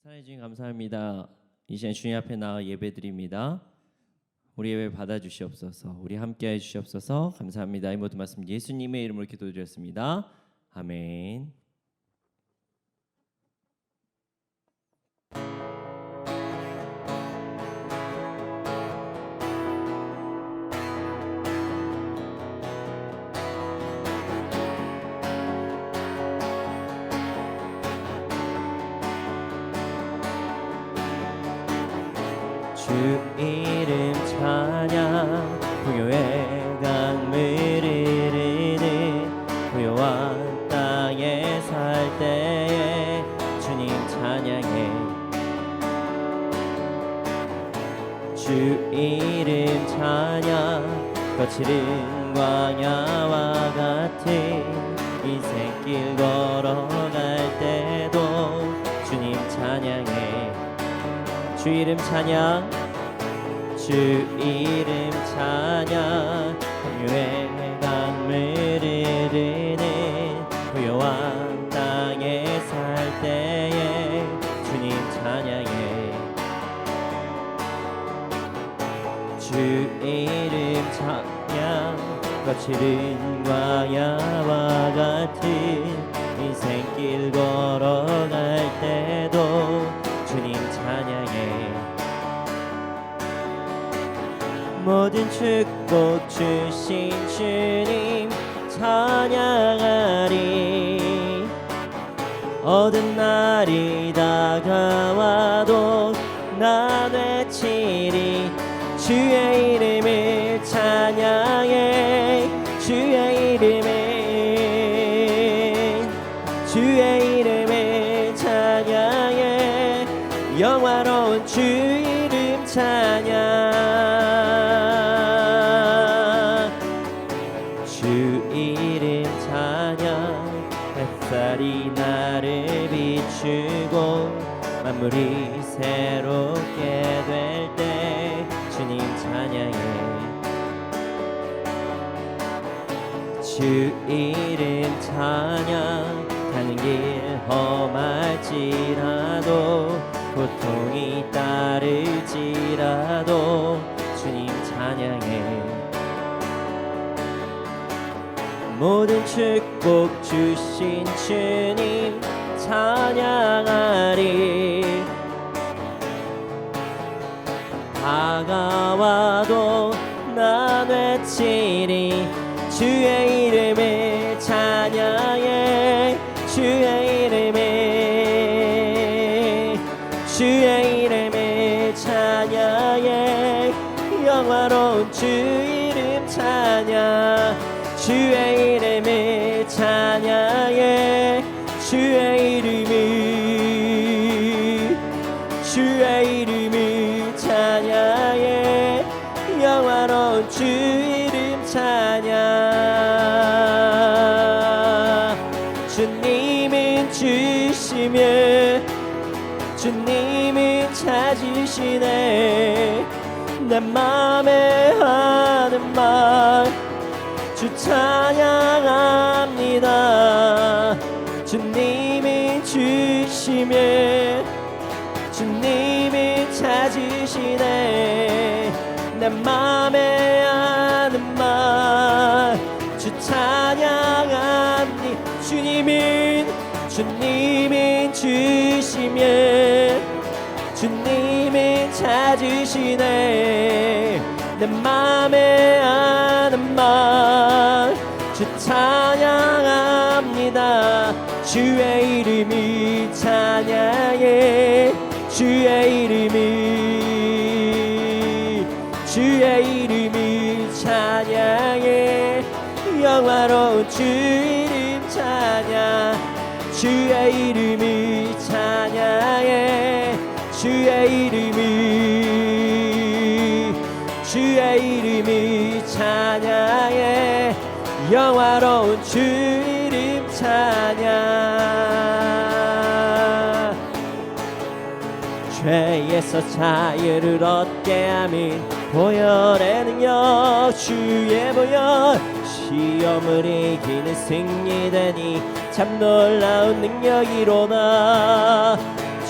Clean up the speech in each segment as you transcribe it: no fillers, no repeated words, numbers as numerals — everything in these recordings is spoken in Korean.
사랑해 주님 감사합니다. 이 시간 주님 앞에 나와 예배드립니다. 우리 예배 받아주시옵소서. 우리 함께해 주시옵소서. 감사합니다. 이 모든 말씀 예수님의 이름으로 기도드렸습니다. 아멘. 주 이름 찬양 부요의 강물을 흐르는 부요한 땅에 살 때에 주님 찬양해. 주 이름 찬양 거칠은 광야와 같은 인생길 걸어갈 때도 주님 찬양해. 주 이름 찬양, 주 이름 찬양, 부요의 강물을 흐르는 부요한 땅에 살 때에 주님 찬양해. 주 이름 찬양, 거칠은 광야와 같은 인생길 걸어갈 때도 주님 찬양해. 모든 축복 주신 주님 찬양하리. 어두운 날이 다가와도 난 외치리. 주의 이름을 찬양해. 주의 이름을 찬양해. 영화로운 주 이름 찬양. 주 이름 찬양. 햇살이 나를 비추고 만물이 새롭게 될 때 주님 찬양해. 주 이름 찬양. 가는 길 험할지라도 고통이 따를지라도 주님 찬양해. 모든 축복 주신 주님 찬양하리. 다가와도 난 외치리. 주의 이름을 찬양해. 주의 이름을 찬양해. 영화로운 주 이름 찬양. 주의 이름을 찬양해. 주의 이름을 찬양해. 영화로운 주 이름 찬양. 주님은 주시며 주님은 찾으시네. 내 맘에 하는 말 주 찬양합니다. 주님은 주시며 주님은 찾으시네. 내 맘에 하는 말 주 찬양합니다. 주님은 주시며 주님은 찾으시네. 내 맘에 하는 말 주 찬양합니다. 주의 이름을 찬양해. 주의 이름을 찬양해. 영화로운 주 이름 찬양. 주의 이름을 찬양해. 주의 이름을 찬양해. 영화로운 주 이름 찬양. 죄에서 자유를 얻게 하민 보혈의 능력. 주의 보혈 시험을 이기는 승리되니 참 놀라운 능력이로다.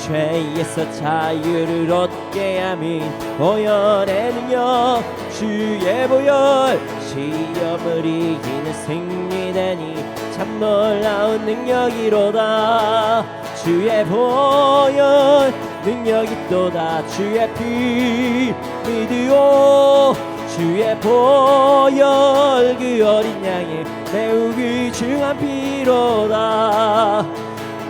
죄에서 자유를 얻게 하민 보혈의 능력 주의 보혈 시험을 이기는 승리되니 참 놀라운 능력이로다 주의 보혈 능력이 또다 주의 피 믿으오 주의 보혈 그 어린 양의 매우 귀중한 피로다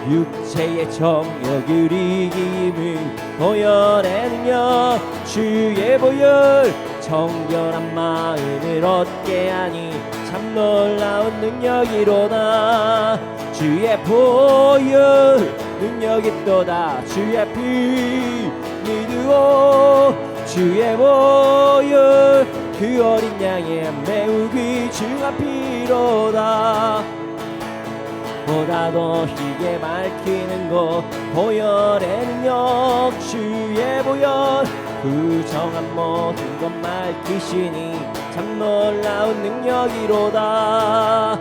육체의 정욕을 이기는 보혈의 능력 주의 보혈 정결한 마음을 얻게 하니 참 놀라운 능력이로다 주의 보혈 능력이 또다 주의 피 믿으오 주의 보혈 그 어린 양의 매우 귀중한 피로다 보다 더 희게 밝히는 것 보혈의 능력 주의 보혈 부정한 모든 것 밝히시니 참 놀라운 능력이로다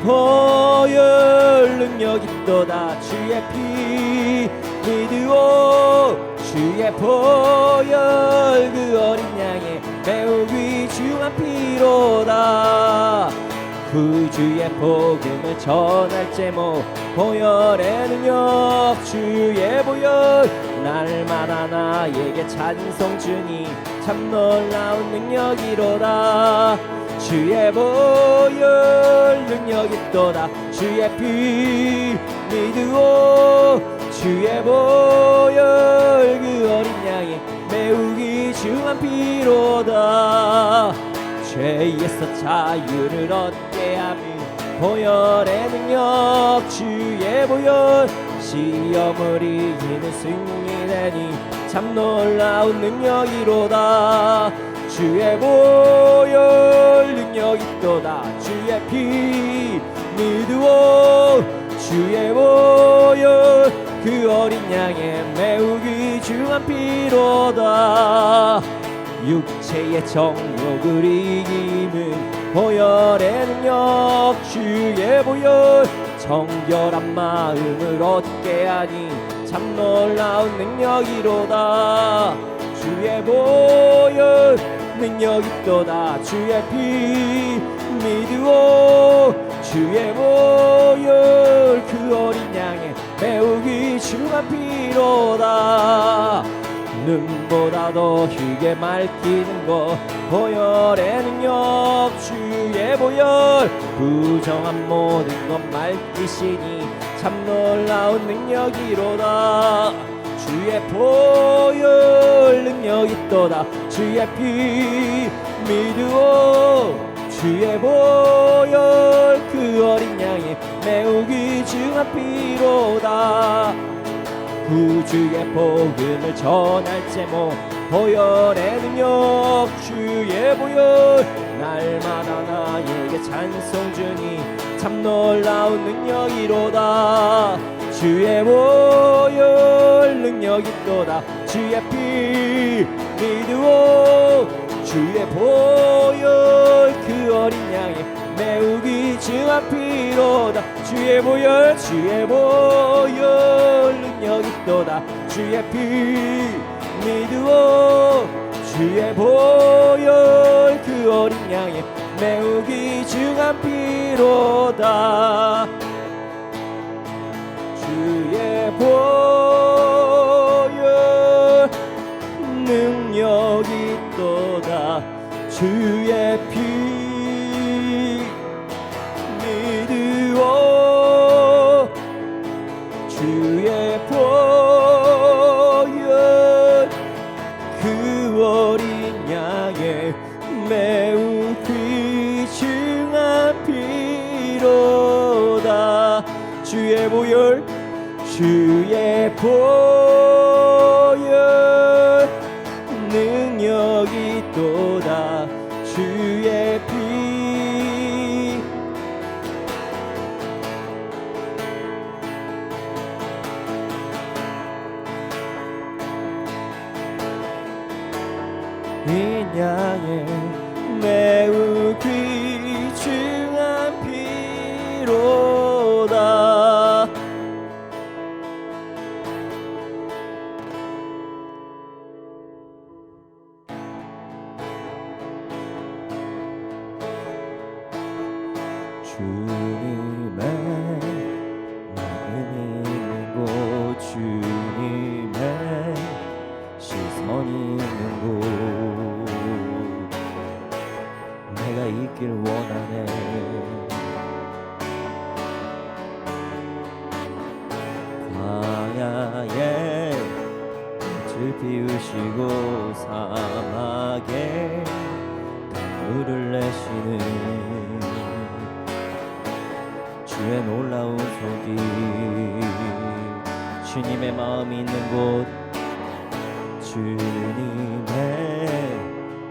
보혈 능력이 또다 주의 피 믿으오 주의 보혈 그 어린 양의 매우 귀중한 피로다 구주의 복음을 전할 제목 보혈의 능력 주의 보혈 날마다 나에게 찬송 주니 참 놀라운 능력이로다 주의 보혈 능력이 또다 주의 피 믿으오 주의 보혈 그 어린 양의 매우 귀중한 피로다 죄에서 자유를 얻게 하며 보혈의 능력 주의 보혈 시험을 이기는 승리되니 참 놀라운 능력이로다 주의 보혈 능력이 또다 주의 피 믿으오 주의 보혈 그 어린 양의 매우 귀중한 피로다 육체의 정욕을 이기는 보혈의 능력 주의 보혈 정결한 마음을 얻게 하니 참 놀라운 능력이로다 주의 보혈 능력이 또다 주의 피 믿으오 주의 보혈 그 어린 양의 매우 귀중한 피로다 눈보다 더 희게 밝히는 것 보혈의 능력 주의 보혈 부정한 모든 것 밝히시니 참 놀라운 능력이로다 주의 보혈 능력이 또다 주의 피 믿으오 주의 보혈 그 어린 양의 매우 귀중한 피로다 구주의 복음을 전할 제목 보혈의 능력 주의 보혈 날마다 나에게 찬송 주니 참 놀라운 능력이로다 주의 보혈 능력이 또다 주의 피 믿으오 주의 보혈 그 어린 양의 매우 귀중한 피로다 주의 보혈 능력이 또다 주의 피 믿으오 주의 보혈 그 어린 양의 매우 귀중한 피로다 주의 보혈 능력이 또다 주의 피 믿으오 주의 보혈 그 어린 양의 매우 귀중한 피로다 주의 보혈 능력이 또다 주의 피 이 양의 매우 귀중한 피로다 주님의 마음이 있는 곳 주님의 시선이 있는 곳 내가 있길 원하네 광야에 꽃을 피우시고 사막에 강물을 내시는 주의 놀라운 손길 주님의 마음이 있는 곳 주님의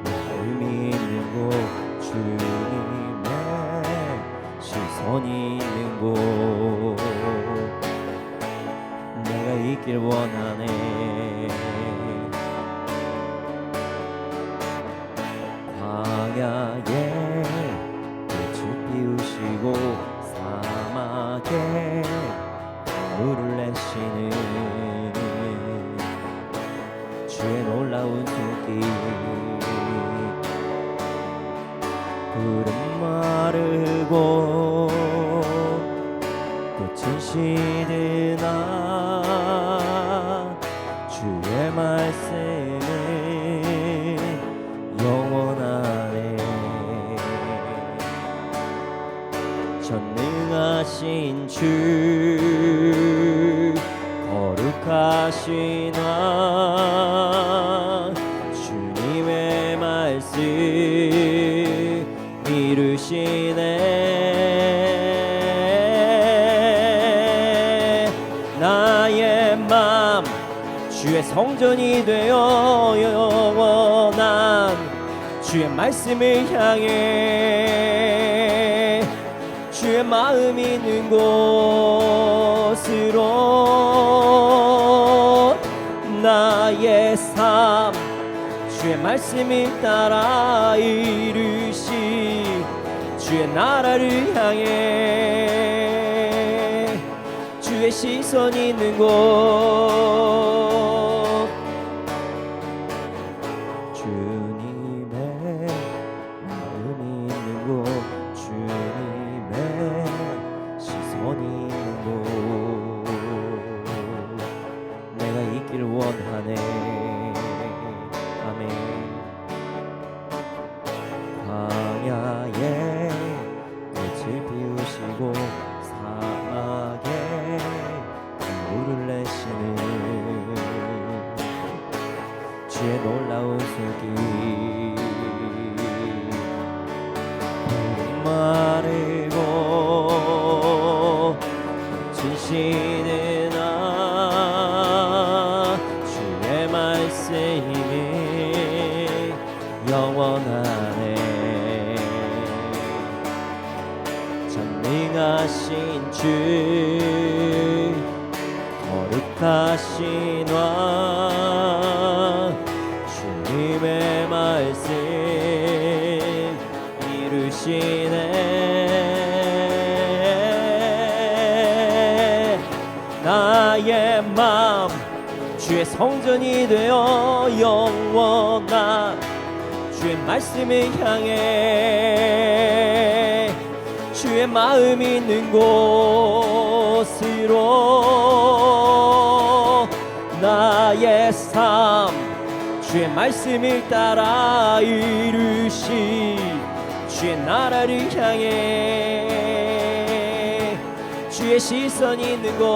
마음이 있는 곳 주님의 시선이 있는 곳 내가 있길 원하네 광야에 꽃을 피우시고 사막에 물을 내시는 주의 놀라운 손길 푸른 마르고 꽃은 시드나 주의 말씀은 영원하네 전능하신 주 거룩하신 왕 주님의 말씀 이루시네 나의 맘 주의 성전이 되어 영원한 주의 말씀을 향해 주의 마음이 있는 곳으로 나의 삶 주의 말씀을 따라 이루시 주의 나라를 향해 주의 시선이 있는 곳 주님의 마음이 있는 곳 주님의 시선이 있는 곳 내가 있길 원하네 아멘 광야에 꽃을 피우시고 사막에 물을 내시는 주의 놀라운 손길 마르고 진시는 주의 말씀이 영원하네 전능하신 주 거룩하신 왕 주님의 말씀 이루시네 나의 맘 주의 성전이 되어 영원한 주의 말씀을 향해 주의 마음이 있는 곳으로 나의 삶 주의 말씀을 따라 이루시 주의 나라를 향해 주의 시선이 있는 곳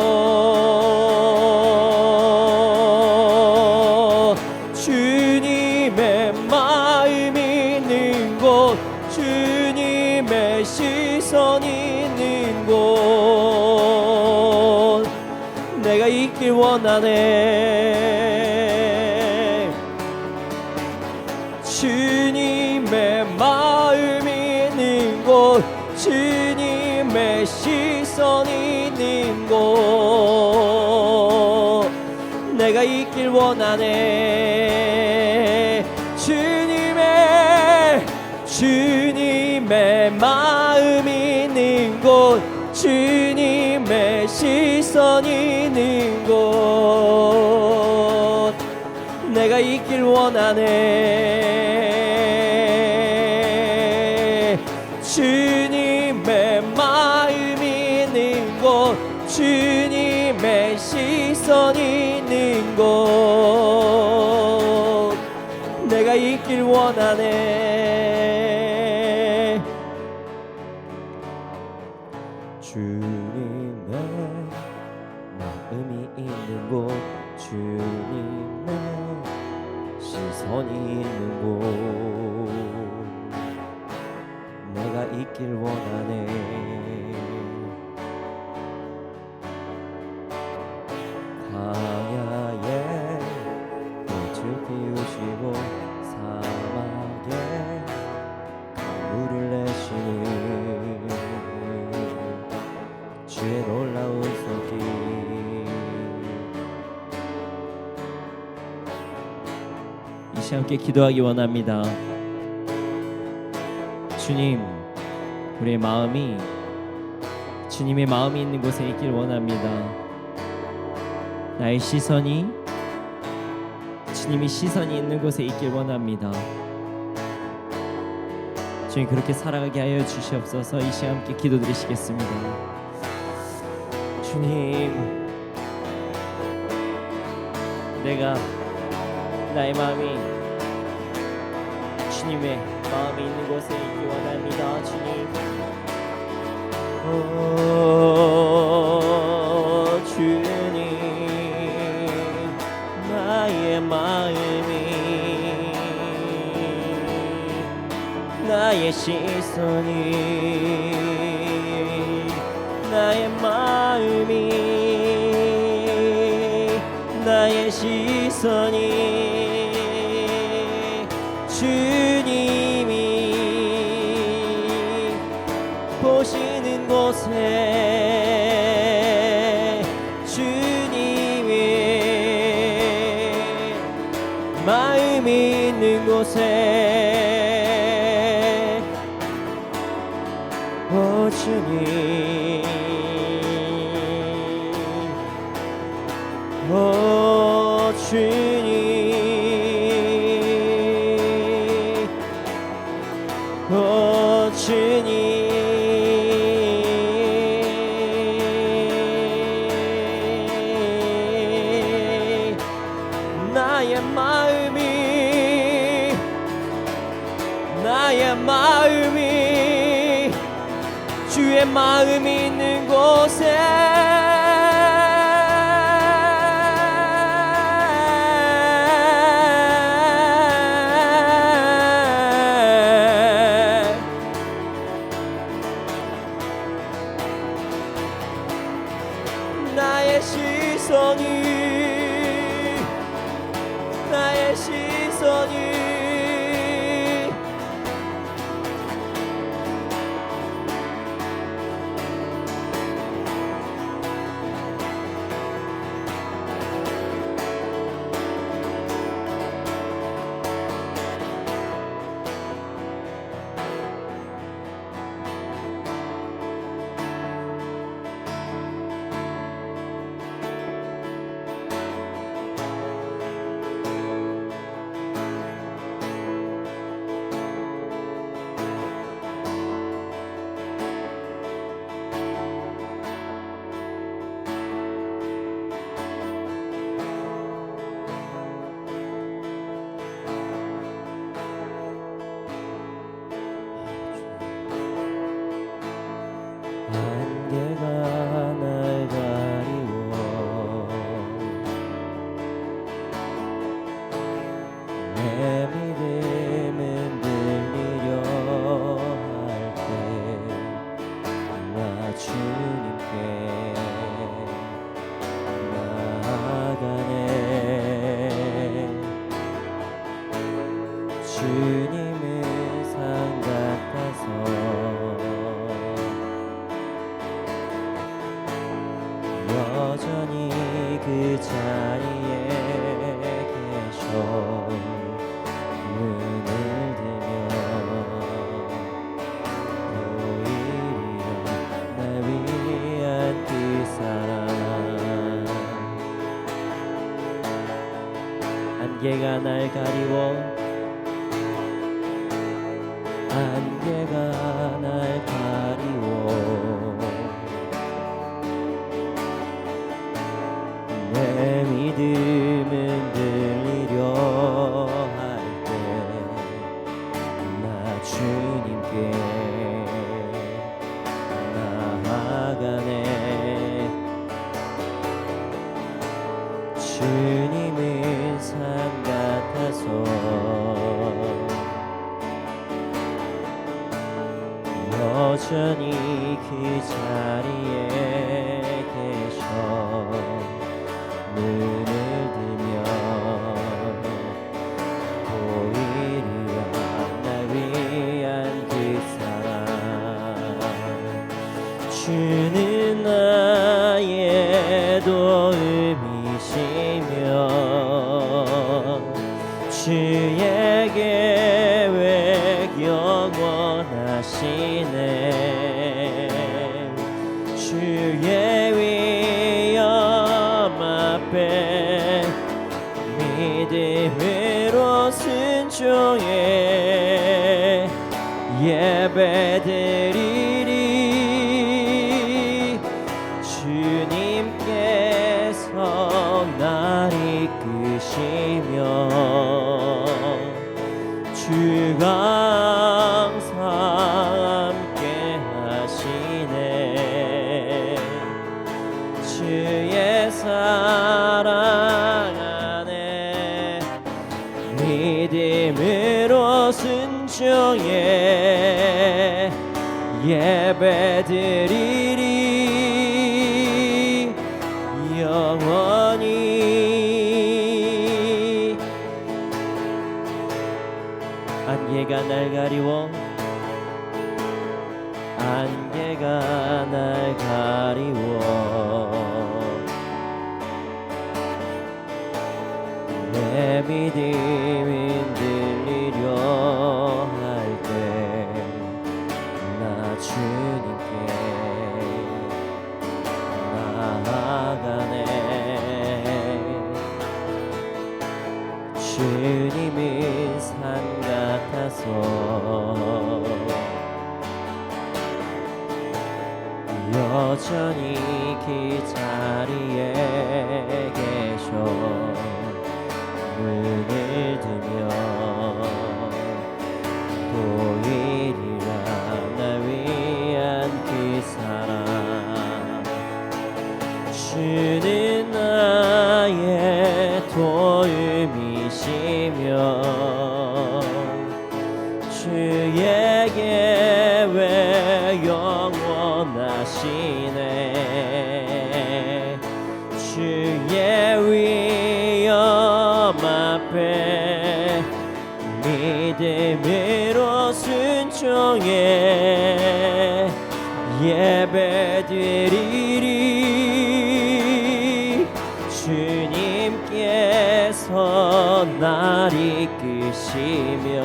주님의 마음이 있는 곳 주님의 시선이 있는 곳 내가 있길 원하네 주님의 마음이 있는 곳 주님의 시선이 있는 곳 내가 있길 원하네 주님의 마음이 있는 곳 주님의 시선이 있는 곳 내가 있길 원하네 주님의 마음이 주님의 시선이 있는 곳 내가 있길 원하네. 주님의 마음이 있는 곳 주님의 시선이 있는 곳 내가 있길 원하네. 광야에 빛을 피우시고 사막에 강물을 내시는 주의 놀라운 손길 이 시간 함께 기도하기 원합니다. 주님, 우리의 마음이 주님의 마음이 있는 곳에 있길 원합니다. 나의 시선이 주님의 시선이 있는 곳에 있길 원합니다. 주님, 그렇게 살아가게 하여 주시옵소서. 이 시간 함께 기도드리시겠습니다. 주님, 내가 나의 마음이 주님의 마음이 있는 곳에 있기 원합니다. 주님, 주님, 나의 마음이 나의 시선이 나의 마음이 나의 시선이 주님이 보시는 곳에 주님의 마음이 있는 곳에 오 주님 오 주님 오 주님 나의 마음이 주의 마음이 있는 곳에 나의 시선이 안개가 날 가리워 내 믿음은 들리려 할 때 나 주님께 나아가네. 주님은 상 같아서 여전히 그 자리에 계셔 눈을 들며 보이리라 날 위한 그 사랑. 안개가 날 가리워 안개가 날 가리워 여전히 그 자리에 계셔 눈을 들면 보이리라 날 위한 그 사랑 주는 나의 도움이시며 주의 계획 영원하시네 주의 위엄 앞에 믿음으로 순종해 예배드리리 주님께서 날 이끄시며 주가 항상 함께 하시네 주의 사랑 안에 믿음으로 순종해 예배드리리 영원히 안개가 날 가리워 안개가 날 가리워 내 믿음이 흔들리려 할 때 나 주님께 나아가네 주님은 산 같아서 여전히 그 자리에 계셔 눈을 들면 보이리라 날 위한 그 사랑 주는 나의 도움이시며 주의 계획 영원하시네 주의 위엄 앞에 믿음으로 순종해 예배드리리 주님께서 날 이끄시며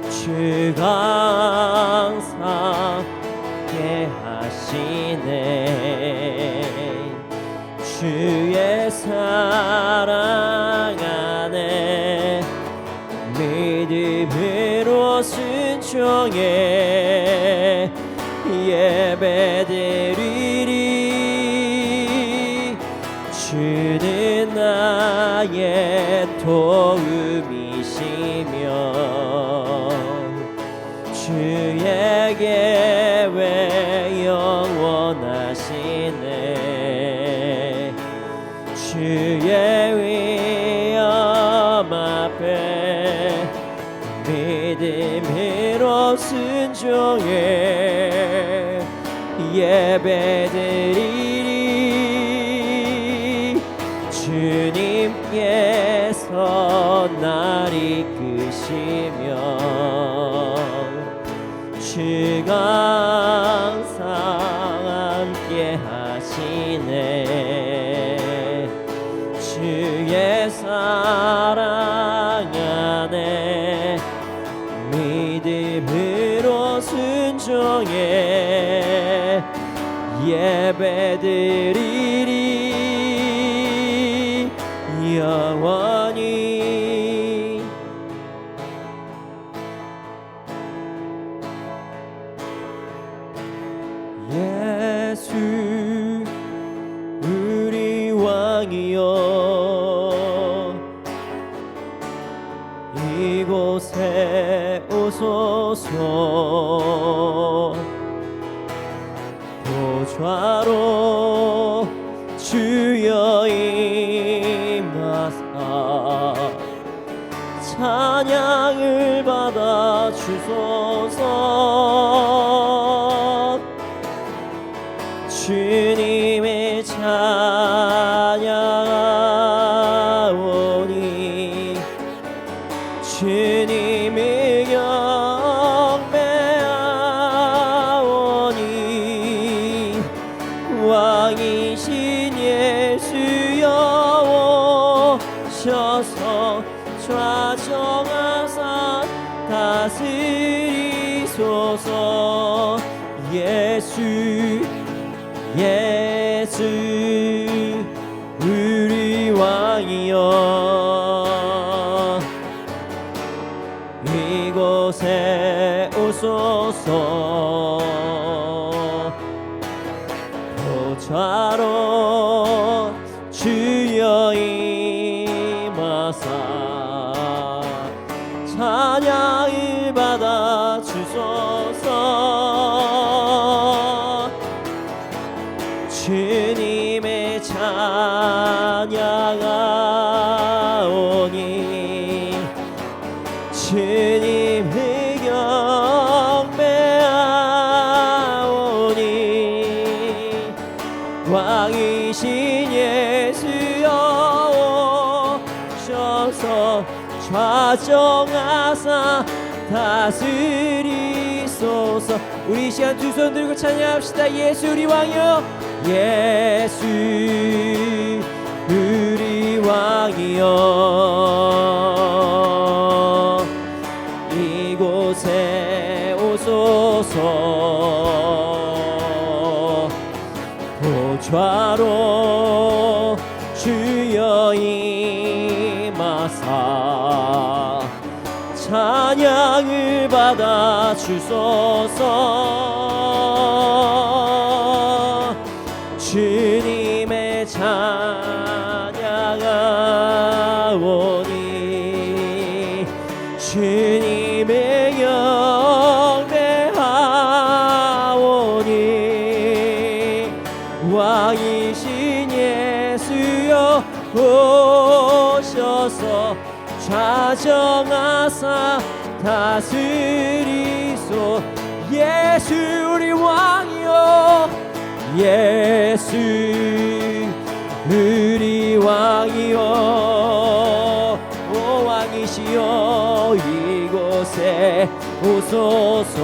주가 항상 함께 하시네 주의 사랑 안에 믿음으로 순종해 예배드리리 주는 나의 도움이시며 주의 계획 영원하시네 주의 위엄 앞에 믿음으로 순종해 예배드리리 주님께서 날 이끄시며 주가 항상 함께 하시네 주의 사랑 안에 믿음으로 순종해 예배드리리 영원히 예수 우리 왕이여 이곳에 오소서 보좌로 주여 임하사 찬양을 받아 주소서 다스리소서. 예수 예수 우리 왕이여 이곳에 오소서. 보좌로 주여 임하사 찬양을 받아 주소서. 주님의 찬양하오니 주님의 경배하오니 왕이신 예수여 오셔서 좌정하사 다스리소서. 우리 이 시간 두 손 들고 찬양합시다. 예수 우리 왕이여 예수 우리 왕이여 이곳에 오소서. 보좌로 주여 임하사 찬양을 받아 주소서. 주님의 찬양하오니 주님의 경배하오니 왕이신 예수여 오셔서 좌정하사 다스리소. 예수 우리 왕이여 예수 우리 왕이여 오 왕이시여 이곳에 오소서.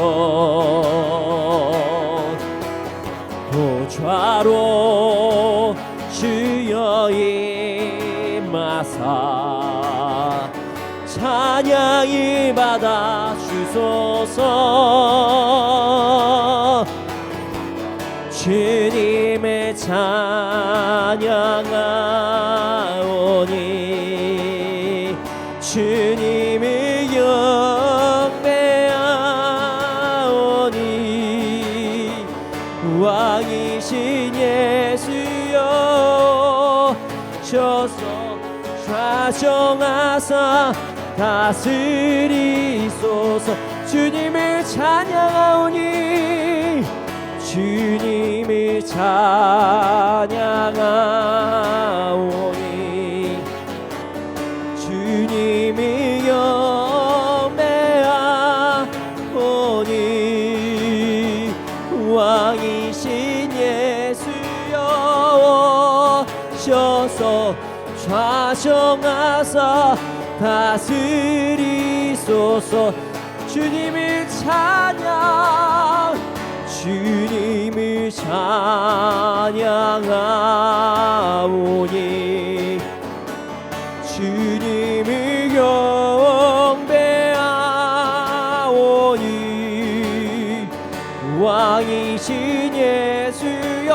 보좌로 주여 임하사 찬양을 받아 주소서. 주님의 찬양하오니 주님의 경배하오니 왕이신 예수여 오셔서 좌정하사 다스리소서. 주님을 찬양하오니 주님을 찬양하오니 주님을 경배하오니 왕이신 예수여 오셔서 좌정하사 다스리소서. 주님을 찬양 주님을 찬양하오니 주님을 경배하오니 왕이신 예수여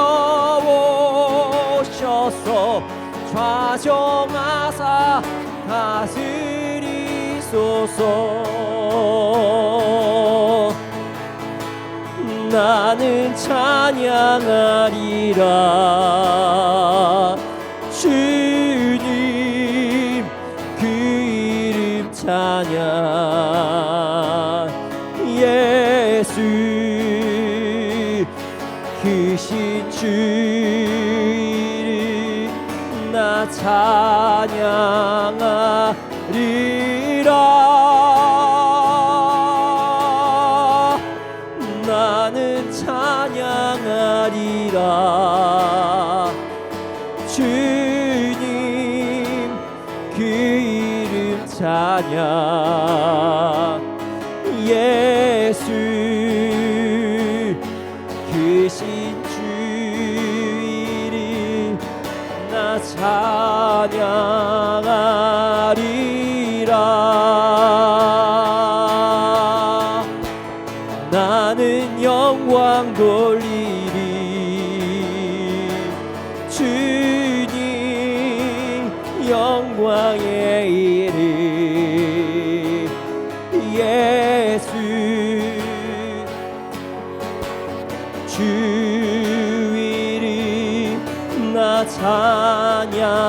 오셔서 좌정하사 다스리소서. 나는 찬양하리라 주님 그 이름 찬양. 예수 크신 주 이름 나 찬양하리라. 나는 찬양하리라 주님 그 이름 찬양. 예수 크신 주 이름 나 찬양하리라. 나는 영광 돌리리. 주님 영광의 이름 예수. 주 이름 나 찬양하리라.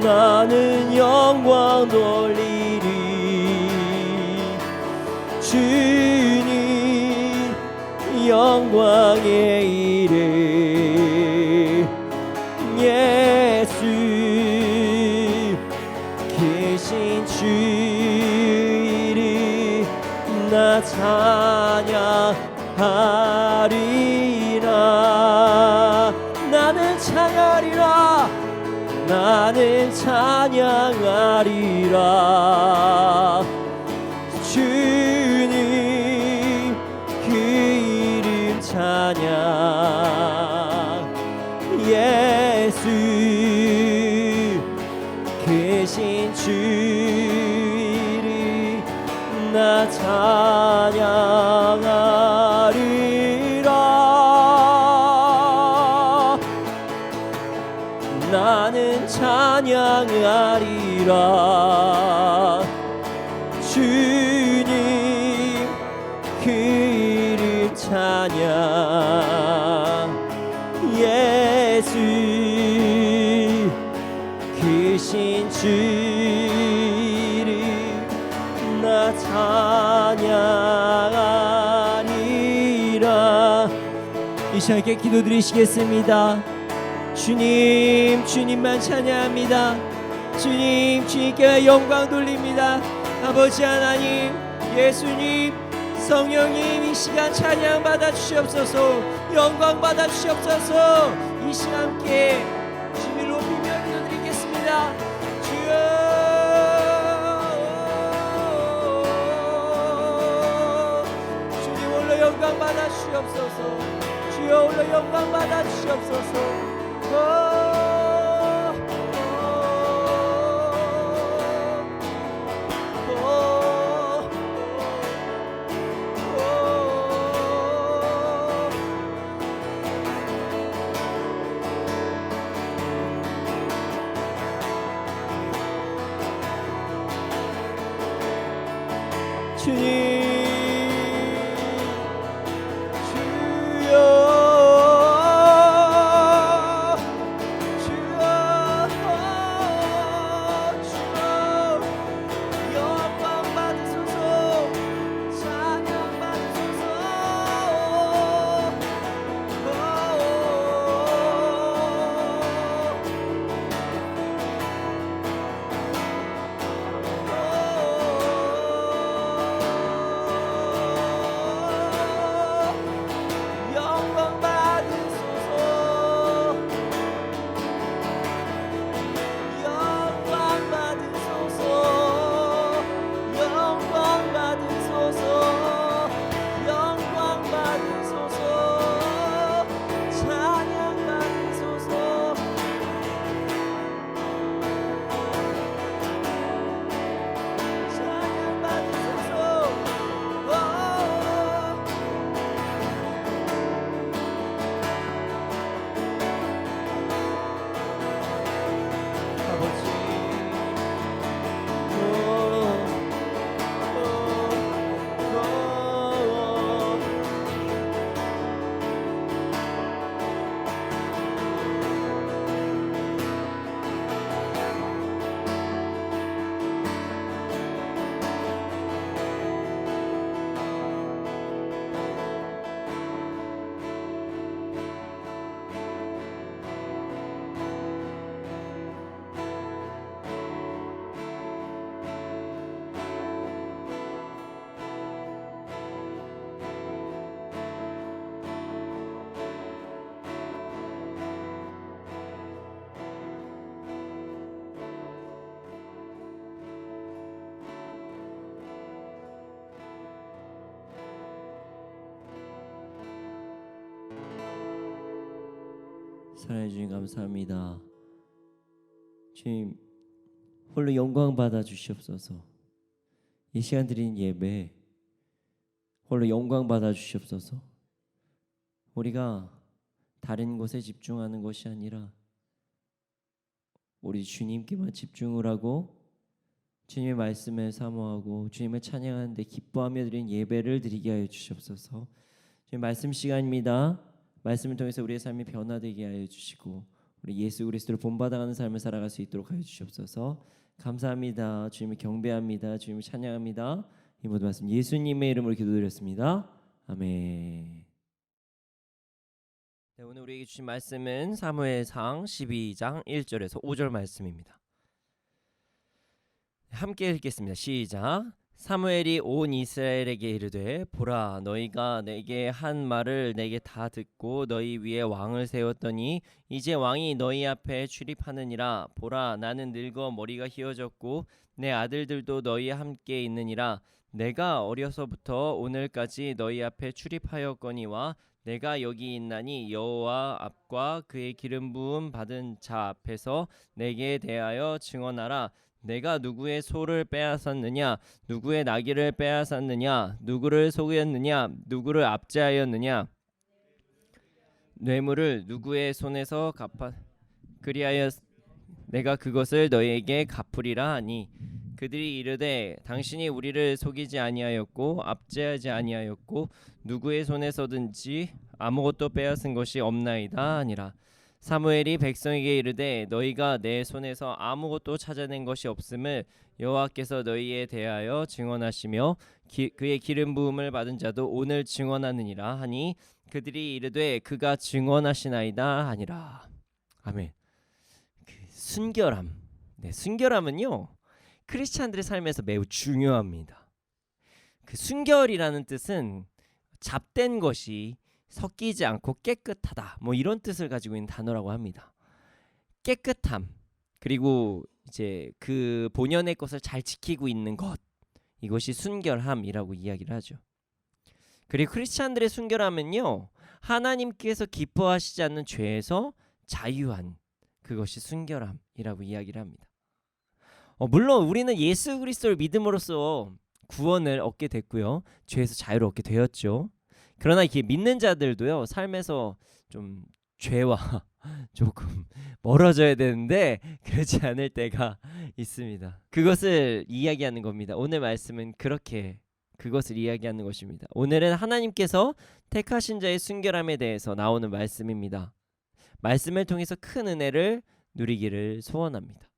나는 영광 돌리리. 주님 영광의 이름 예수. 계신 주 이름 나 찬양하리라. 나는 찬양하리라. 나는 찬양하리라. 주님 그 이름 찬양 예수. 계신 주 이름 나 찬양하리라. 나는 찬양하리라. 주님 그 이름 찬양 예수. 크신 주 이름 나 찬양하리라. 이 시간에 기도드리시겠습니다. 주님, 주님만 찬양합니다. 주님, 주님께 영광 돌립니다. 아버지 하나님, 예수님, 성령님, 이 시간 찬양 받아 주시옵소서. 영광 받아 주시옵소서. 이 시간 함께 주님을 높이며 기도드리겠습니다. 주여, 주님 홀로 영광 받아 주시옵소서. 주여 홀로 영광 받아 주시옵소서. 주님, 사랑해 주님 감사합니다. 주님, 홀로 영광 받아 주시옵소서. 이 시간 드린 예배 홀로 영광 받아 주시옵소서. 우리가 다른 곳에 집중하는 것이 아니라 우리 주님께만 집중을 하고 주님의 말씀을 사모하고 주님을 찬양하는 데 기뻐하며 드린 예배를 드리게 하여 주시옵소서. 주님 말씀 시간입니다. 말씀을 통해서 우리의 삶이 변화되게 하여 주시고 우리 예수 그리스도를 본받아가는 삶을 살아갈 수 있도록 하여 주시옵소서. 감사합니다. 주님을 경배합니다. 주님을 찬양합니다. 이 모든 말씀 예수님의 이름으로 기도드렸습니다. 아멘. 네, 오늘 우리에게 주신 말씀은 사무엘상 12장 1절에서 5절 말씀입니다. 함께 읽겠습니다. 시작. 사무엘이 온 이스라엘에게 이르되 보라 너희가 내게 한 말을 내게 다 듣고 너희 위에 왕을 세웠더니 이제 왕이 너희 앞에 출입하느니라. 보라 나는 늙어 머리가 휘어졌고 내 아들들도 너희와 함께 있느니라. 내가 어려서부터 오늘까지 너희 앞에 출입하였거니와 내가 여기 있나니 여호와 앞과 그의 기름 부음 받은 자 앞에서 내게 대하여 증언하라. 내가 누구의 소를 빼앗았느냐, 누구의 나귀를 빼앗았느냐, 누구를 속였느냐, 누구를 압제하였느냐, 뇌물을 누구의 손에서 그리하여 내가 그것을 너희에게 갚으리라 하니 그들이 이르되 당신이 우리를 속이지 아니하였고 압제하지 아니하였고 누구의 손에서든지 아무것도 빼앗은 것이 없나이다 하니라. 사무엘이 백성에게 이르되 너희가 내 손에서 아무것도 찾아낸 것이 없음을 여호와께서 너희에 대하여 증언하시며 그의 기름 부음을 받은 자도 오늘 증언하느니라 하니 그들이 이르되 그가 증언하시나이다 하니라. 아멘. 순결함. 네, 순결함은요 크리스찬들의 삶에서 매우 중요합니다. 그 순결이라는 뜻은 잡된 것이 섞이지 않고 깨끗하다 뭐 이런 뜻을 가지고 있는 단어라고 합니다. 깨끗함 그리고 이제 그 본연의 것을 잘 지키고 있는 것 이것이 순결함이라고 이야기를 하죠. 그리고 크리스찬들의 순결함은요 하나님께서 기뻐하시지 않는 죄에서 자유한 그것이 순결함이라고 이야기를 합니다. 물론 우리는 예수 그리스도를 믿음으로써 구원을 얻게 됐고요 죄에서 자유를 얻게 되었죠. 그러나 이렇게 믿는 자들도요 삶에서 좀 죄와 조금 멀어져야 되는데 그렇지 않을 때가 있습니다. 그것을 이야기하는 겁니다. 오늘 말씀은 그렇게 그것을 이야기하는 것입니다. 오늘은 하나님께서 택하신 자의 순결함에 대해서 나오는 말씀입니다. 말씀을 통해서 큰 은혜를 누리기를 소원합니다.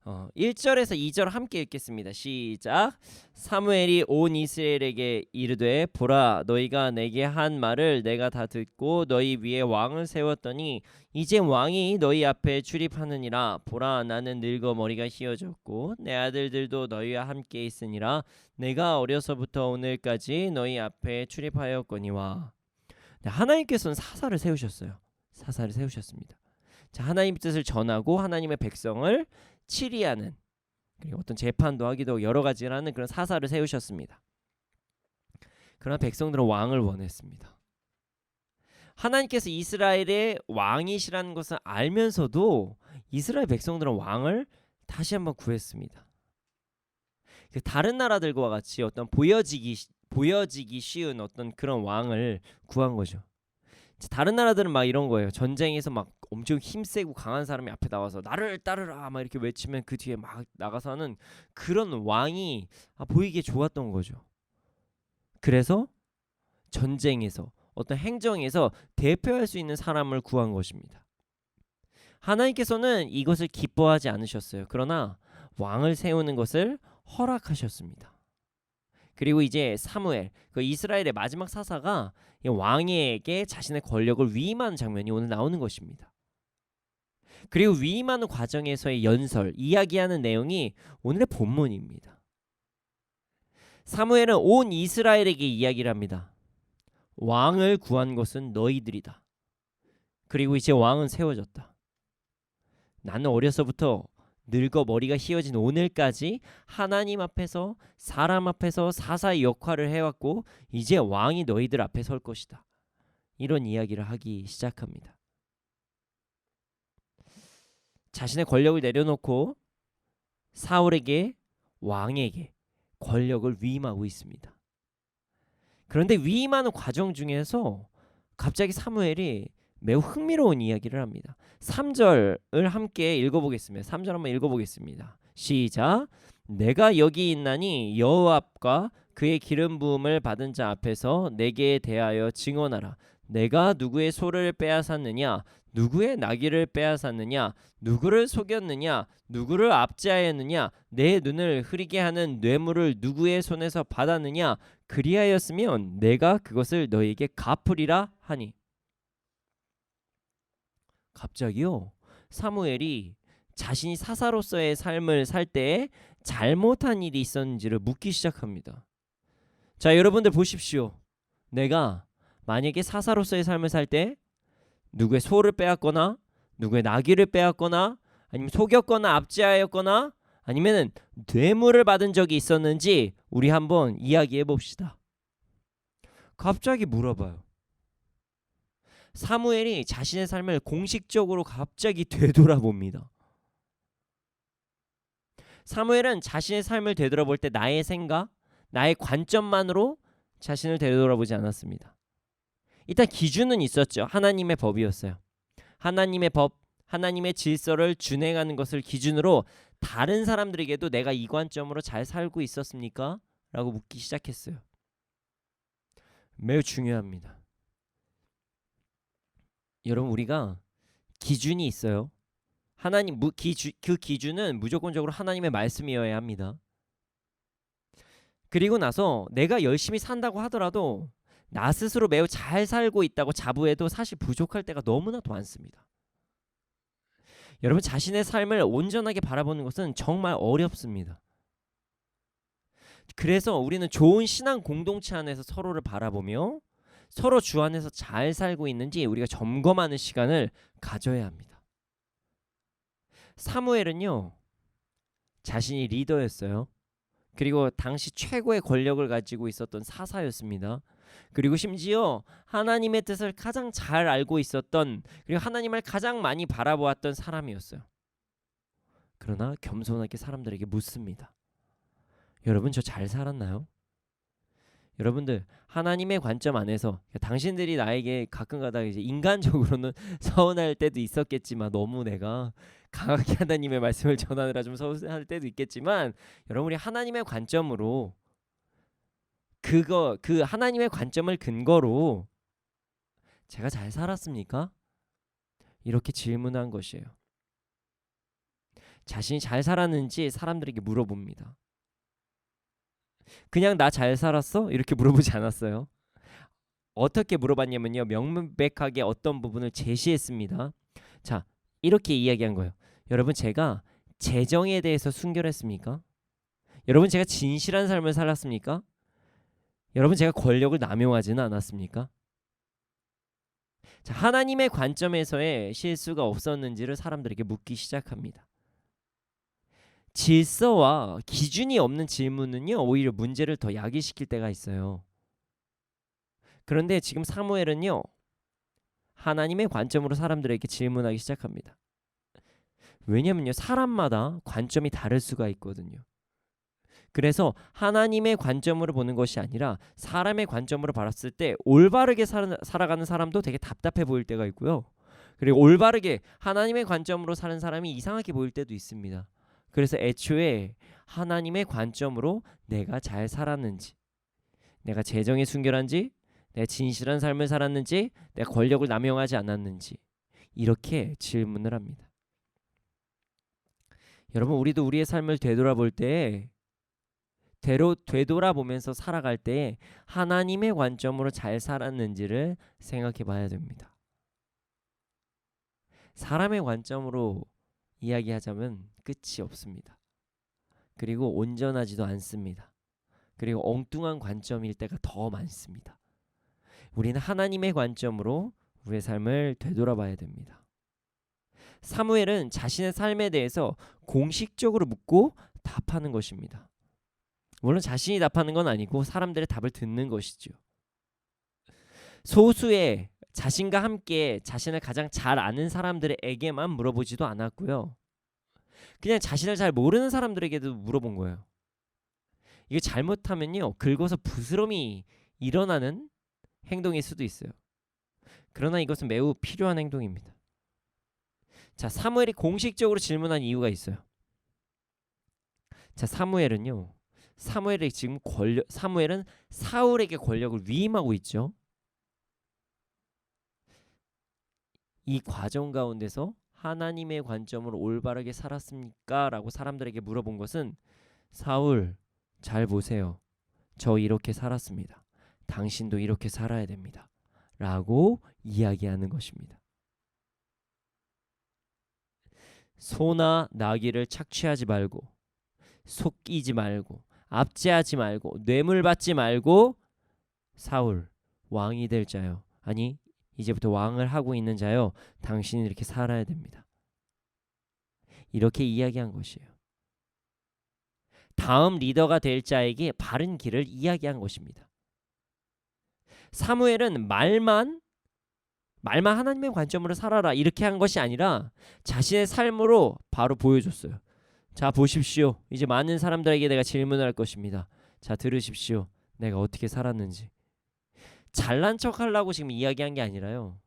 1절에서 2절 함께 읽겠습니다. 시작. 사무엘이 온 이스라엘에게 이르되 보라 너희가 내게 한 말을 내가 다 듣고 너희 위에 왕을 세웠더니 이제 왕이 너희 앞에 출입하느니라. 보라 나는 늙어 머리가 휘어졌고 내 아들들도 너희와 함께 있으니라. 내가 어려서부터 오늘까지 너희 앞에 출입하였거니와. 네, 하나님께서는 사사를 세우셨어요. 사사를 세우셨습니다. 자, 하나님의 뜻을 전하고 하나님의 백성을 치리하는 그리고 어떤 재판도 하기도 하고 여러 가지를 하는 그런 사사를 세우셨습니다. 그러나 백성들은 왕을 원했습니다. 하나님께서 이스라엘의 왕이시라는 것을 알면서도 이스라엘 백성들은 왕을 다시 한번 구했습니다. 다른 나라들과 같이 어떤 보여지기 쉬운 어떤 그런 왕을 구한 거죠. 다른 나라들은 막 이런 거예요. 전쟁에서 막 엄청 힘세고 강한 사람이 앞에 나와서 나를 따르라 막 이렇게 외치면 그 뒤에 막 나가서 하는 그런 왕이 보이기에 좋았던 거죠. 그래서 전쟁에서 어떤 행정에서 대표할 수 있는 사람을 구한 것입니다. 하나님께서는 이것을 기뻐하지 않으셨어요. 그러나 왕을 세우는 것을 허락하셨습니다. 그리고 이제 사무엘, 그 이스라엘의 마지막 사사가 왕에게 자신의 권력을 위임하는 장면이 오늘 나오는 것입니다. 그리고 위임하는 과정에서의 연설, 이야기하는 내용이 오늘의 본문입니다. 사무엘은 온 이스라엘에게 이야기를 합니다. 왕을 구한 것은 너희들이다. 그리고 이제 왕은 세워졌다. 나는 어려서부터 늙어 머리가 휘어진 오늘까지 하나님 앞에서 사람 앞에서 사사의 역할을 해왔고 이제 왕이 너희들 앞에 설 것이다. 이런 이야기를 하기 시작합니다. 자신의 권력을 내려놓고 사울에게, 왕에게 권력을 위임하고 있습니다. 그런데 위임하는 과정 중에서 갑자기 사무엘이 매우 흥미로운 이야기를 합니다. 3절을 함께 읽어보겠습니다. 3절 한번 읽어보겠습니다. 시작. 내가 여기 있나니 여호와과 그의 기름 부음을 받은 자 앞에서 내게 대하여 증언하라. 내가 누구의 소를 빼앗았느냐, 누구의 나귀를 빼앗았느냐, 누구를 속였느냐, 누구를 압제하였느냐, 내 눈을 흐리게 하는 뇌물을 누구의 손에서 받았느냐, 그리하였으면 내가 그것을 너에게 갚으리라 하니. 갑자기요, 사무엘이 자신이 사사로서의 삶을 살 때에 잘못한 일이 있었는지를 묻기 시작합니다. 자, 여러분들 보십시오. 내가 만약에 사사로서의 삶을 살 때 누구의 소를 빼앗거나 누구의 나귀를 빼앗거나 아니면 속였거나 압제하였거나 아니면 뇌물을 받은 적이 있었는지 우리 한번 이야기해 봅시다. 갑자기 물어봐요. 사무엘이 자신의 삶을 공식적으로 갑자기 되돌아봅니다. 사무엘은 자신의 삶을 되돌아볼 때 나의 생각, 나의 관점만으로 자신을 되돌아보지 않았습니다. 일단 기준은 있었죠. 하나님의 법이었어요. 하나님의 법, 하나님의 질서를 준행하는 것을 기준으로 다른 사람들에게도 내가 이 관점으로 잘 살고 있었습니까? 라고 묻기 시작했어요. 매우 중요합니다. 여러분, 우리가 기준이 있어요. 하나님 그 기준은 무조건적으로 하나님의 말씀이어야 합니다. 그리고 나서 내가 열심히 산다고 하더라도 나 스스로 매우 잘 살고 있다고 자부해도 사실 부족할 때가 너무나도 많습니다. 여러분, 자신의 삶을 온전하게 바라보는 것은 정말 어렵습니다. 그래서 우리는 좋은 신앙 공동체 안에서 서로를 바라보며 서로 주 안에서 잘 살고 있는지 우리가 점검하는 시간을 가져야 합니다. 사무엘은요, 자신이 리더였어요. 그리고 당시 최고의 권력을 가지고 있었던 사사였습니다. 그리고 심지어 하나님의 뜻을 가장 잘 알고 있었던, 그리고 하나님을 가장 많이 바라보았던 사람이었어요. 그러나 겸손하게 사람들에게 묻습니다. 여러분, 저 잘 살았나요? 여러분들, 하나님의 관점 안에서 당신들이 나에게 가끔가다 이제 인간적으로는 서운할 때도 있었겠지만, 너무 내가 강하게 하나님의 말씀을 전하느라 좀 서운할 때도 있겠지만, 여러분이 하나님의 관점으로 그 하나님의 관점을 근거로 제가 잘 살았습니까? 이렇게 질문한 것이에요. 자신이 잘 살았는지 사람들에게 물어봅니다. 그냥 나 잘 살았어? 이렇게 물어보지 않았어요. 어떻게 물어봤냐면요, 명백하게 어떤 부분을 제시했습니다. 자, 이렇게 이야기한 거예요. 여러분, 제가 재정에 대해서 순결했습니까? 여러분, 제가 진실한 삶을 살았습니까? 여러분, 제가 권력을 남용하지는 않았습니까? 자, 하나님의 관점에서의 실수가 없었는지를 사람들에게 묻기 시작합니다. 질서와 기준이 없는 질문은요, 오히려 문제를 더 야기시킬 때가 있어요. 그런데 지금 사무엘은요, 하나님의 관점으로 사람들에게 질문하기 시작합니다. 왜냐면요, 사람마다 관점이 다를 수가 있거든요. 그래서 하나님의 관점으로 보는 것이 아니라 사람의 관점으로 봤을 때 올바르게 살아가는 사람도 되게 답답해 보일 때가 있고요. 그리고 올바르게 하나님의 관점으로 사는 사람이 이상하게 보일 때도 있습니다. 그래서 애초에 하나님의 관점으로 내가 잘 살았는지, 내가 재정에 순결한지, 내가 진실한 삶을 살았는지, 내가 권력을 남용하지 않았는지, 이렇게 질문을 합니다. 여러분, 우리도 우리의 삶을 되돌아볼 때, 되돌아보면서 살아갈 때 하나님의 관점으로 잘 살았는지를 생각해 봐야 됩니다. 사람의 관점으로 이야기하자면 끝이 없습니다. 그리고 온전하지도 않습니다. 그리고 엉뚱한 관점일 때가 더 많습니다. 우리는 하나님의 관점으로 우리의 삶을 되돌아봐야 됩니다. 사무엘은 자신의 삶에 대해서 공식적으로 묻고 답하는 것입니다. 물론 자신이 답하는 건 아니고 사람들의 답을 듣는 것이죠. 소수의 자신과 함께 자신을 가장 잘 아는 사람들에게만 물어보지도 않았고요. 그냥 자신을 잘 모르는 사람들에게도 물어본 거예요. 이게 잘못하면요, 긁어서 부스럼이 일어나는 행동일 수도 있어요. 그러나 이것은 매우 필요한 행동입니다. 자, 사무엘이 공식적으로 질문한 이유가 있어요. 자, 사무엘은 사울에게 권력을 위임하고 있죠. 이 과정 가운데서 하나님의 관점으로 올바르게 살았습니까? 라고 사람들에게 물어본 것은, 사울 잘 보세요. 저 이렇게 살았습니다. 당신도 이렇게 살아야 됩니다. 라고 이야기하는 것입니다. 소나 나귀를 착취하지 말고, 속이지 말고, 압제하지 말고, 뇌물 받지 말고, 사울 왕이 될 자요, 아니 이제부터 왕을 하고 있는 자요, 당신이 이렇게 살아야 됩니다. 이렇게 이야기한 것이에요. 다음 리더가 될 자에게 바른 길을 이야기한 것입니다. 사무엘은 말만 하나님의 관점으로 살아라 이렇게 한 것이 아니라 자신의 삶으로 바로 보여줬어요. 자, 보십시오. 이제 많은 사람들에게 내가 질문할 것입니다. 자, 들으십시오. 내가 어떻게 살았는지. 잘난 척하려고 지금 이야기한 게 아니라요,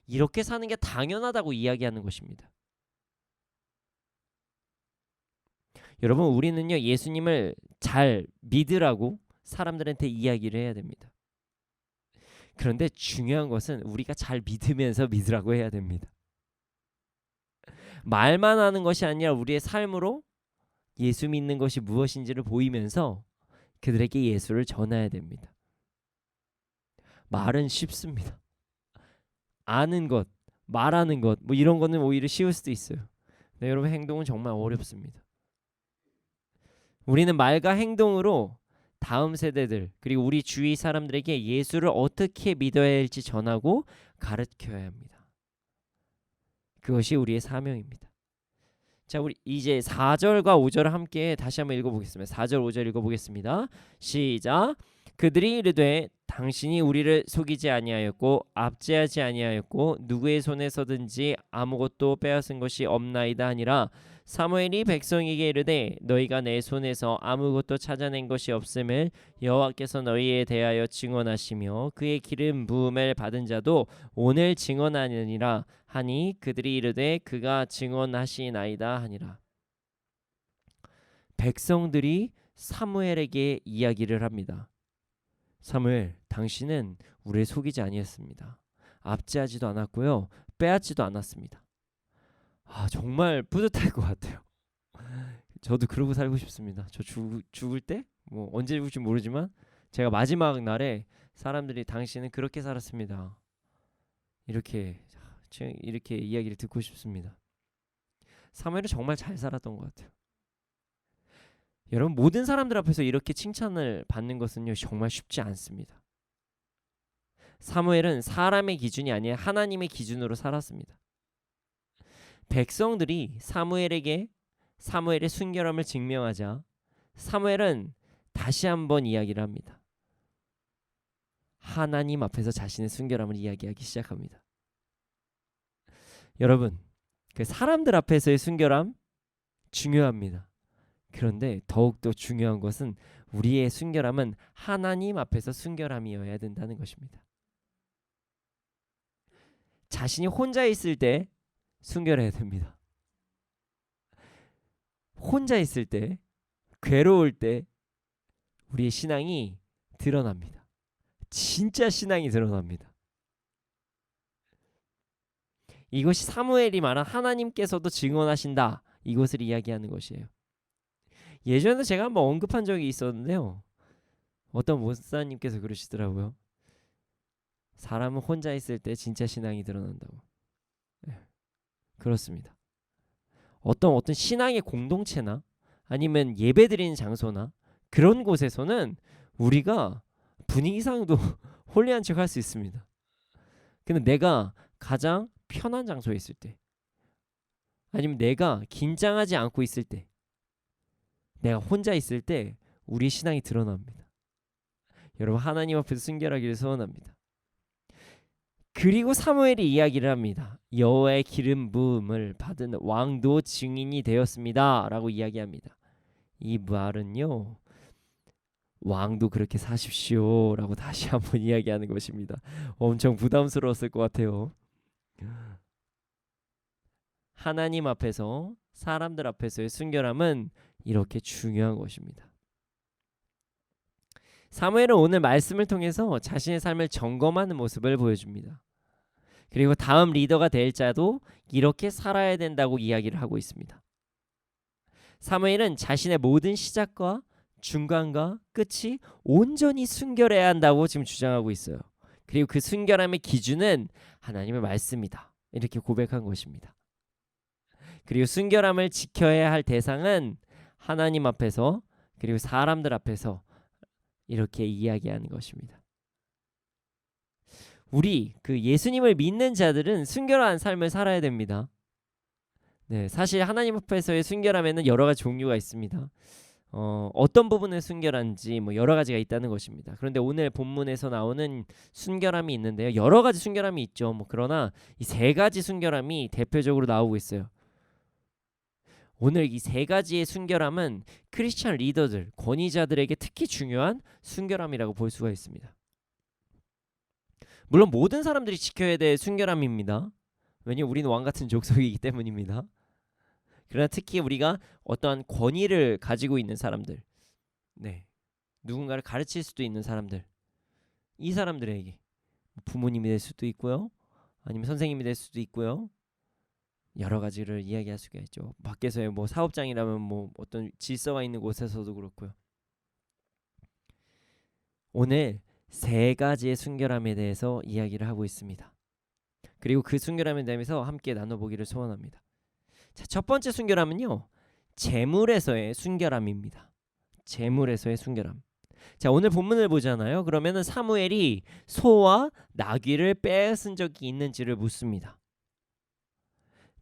이렇게 사는 게 당연하다고 이야기하는 것입니다. 여러분, 우리는요, 예수님을 잘 믿으라고 사람들한테 이야기를 해야 됩니다. 그런데 중요한 것은 우리가 잘 믿으면서 믿으라고 해야 됩니다. 말만 하는 것이 아니라 우리의 삶으로 예수 믿는 것이 무엇인지를 보이면서 그들에게 예수를 전해야 됩니다. 말은 쉽습니다. 아는 것, 말하는 것, 뭐 이런 거는 오히려 쉬울 수도 있어요. 근데 여러분, 행동은 정말 어렵습니다. 우리는 말과 행동으로 다음 세대들, 그리고 우리 주위 사람들에게 예수를 어떻게 믿어야 할지 전하고 가르쳐야 합니다. 그것이 우리의 사명입니다. 자, 우리 이제 4절과 5절을 함께 다시 한번 읽어보겠습니다. 4절 5절 읽어보겠습니다. 시작. 그들이 이르되 당신이 우리를 속이지 아니하였고 압제하지 아니하였고 누구의 손에서든지 아무것도 빼앗은 것이 없나이다 하니라. 사무엘이 백성에게 이르되 너희가 내 손에서 아무것도 찾아낸 것이 없음을 여호와께서 너희에 대하여 증언하시며 그의 기름 부음을 받은 자도 오늘 증언하느니라 하니 그들이 이르되 그가 증언하시나이다 하니라. 백성들이 사무엘에게 이야기를 합니다. 사무엘, 당신은 우리를 속이지 아니했습니다. 압제하지도 않았고요, 빼앗지도 않았습니다. 정말 뿌듯할 것 같아요. 저도 그러고 살고 싶습니다. 저 죽을 때, 뭐 언제 죽을지 모르지만 제가 마지막 날에 사람들이 당신은 그렇게 살았습니다, 이렇게 이야기를 듣고 싶습니다. 사무엘은 정말 잘 살았던 것 같아요. 여러분, 모든 사람들 앞에서 이렇게 칭찬을 받는 것은요, 정말 쉽지 않습니다. 사무엘은 사람의 기준이 아니라 하나님의 기준으로 살았습니다. 백성들이 사무엘의 순결함을 증명하자 사무엘은 다시 한번 이야기를 합니다. 하나님 앞에서 자신의 순결함을 이야기하기 시작합니다. 여러분, 그 사람들 앞에서의 순결함 중요합니다. 그런데 더욱더 중요한 것은 우리의 순결함은 하나님 앞에서 순결함이어야 된다는 것입니다. 자신이 혼자 있을 때 순결해야 됩니다. 혼자 있을 때, 괴로울 때 우리의 신앙이 드러납니다. 진짜 신앙이 드러납니다. 이것이 사무엘이 말한 하나님께서도 증언하신다, 이것을 이야기하는 것이에요. 예전에 제가 한번 언급한 적이 있었는데요, 어떤 목사님께서 그러시더라고요. 사람은 혼자 있을 때 진짜 신앙이 드러난다고. 그렇습니다. 어떤 신앙의 공동체나 아니면 예배드리는 장소나 그런 곳에서는 우리가 분위기상도 홀리한 척 할 수 있습니다. 근데 내가 가장 편한 장소에 있을 때, 아니면 내가 긴장하지 않고 있을 때, 내가 혼자 있을 때 우리의 신앙이 드러납니다. 여러분, 하나님 앞에서 순결하기를 소원합니다. 그리고 사무엘이 이야기를 합니다. 여호와의 기름 부음을 받은 왕도 증인이 되었습니다라고 이야기합니다. 이 말은요, 왕도 그렇게 사십시오라고 다시 한번 이야기하는 것입니다. 엄청 부담스러웠을 것 같아요. 하나님 앞에서, 사람들 앞에서의 순결함은 이렇게 중요한 것입니다. 사무엘은 오늘 말씀을 통해서 자신의 삶을 점검하는 모습을 보여줍니다. 그리고 다음 리더가 될 자도 이렇게 살아야 된다고 이야기를 하고 있습니다. 사무엘은 자신의 모든 시작과 중간과 끝이 온전히 순결해야 한다고 지금 주장하고 있어요. 그리고 그 순결함의 기준은 하나님의 말씀이다, 이렇게 고백한 것입니다. 그리고 순결함을 지켜야 할 대상은 하나님 앞에서, 그리고 사람들 앞에서 이렇게 이야기하는 것입니다. 우리 그 예수님을 믿는 자들은 순결한 삶을 살아야 됩니다. 네, 사실 하나님 앞에서의 순결함에는 여러 가지 종류가 있습니다. 어떤 부분을 순결한지 여러 가지가 있다는 것입니다. 그런데 오늘 본문에서 나오는 순결함이 있는데요, 여러 가지 순결함이 있죠. 그러나 이 세 가지 순결함이 대표적으로 나오고 있어요. 오늘 이 세 가지의 순결함은 크리스찬 리더들, 권위자들에게 특히 중요한 순결함이라고 볼 수가 있습니다. 물론 모든 사람들이 지켜야 될 순결함입니다. 왜냐하면 우리는 왕같은 족속이기 때문입니다. 그러나 특히 우리가 어떠한 권위를 가지고 있는 사람들, 네, 누군가를 가르칠 수도 있는 사람들, 이 사람들에게 부모님이 될 수도 있고요, 아니면 선생님이 될 수도 있고요, 여러 가지를 이야기할 수가 있죠. 밖에서의 사업장이라면 어떤 질서가 있는 곳에서도 그렇고요. 오늘 세 가지의 순결함에 대해서 이야기를 하고 있습니다. 그리고 그 순결함에 대해서 함께 나눠보기를 소원합니다. 자, 첫 번째 순결함은요, 재물에서의 순결함입니다. 재물에서의 순결함. 자, 오늘 본문을 보잖아요. 그러면은 사무엘이 소와 나귀를 빼앗은 적이 있는지를 묻습니다.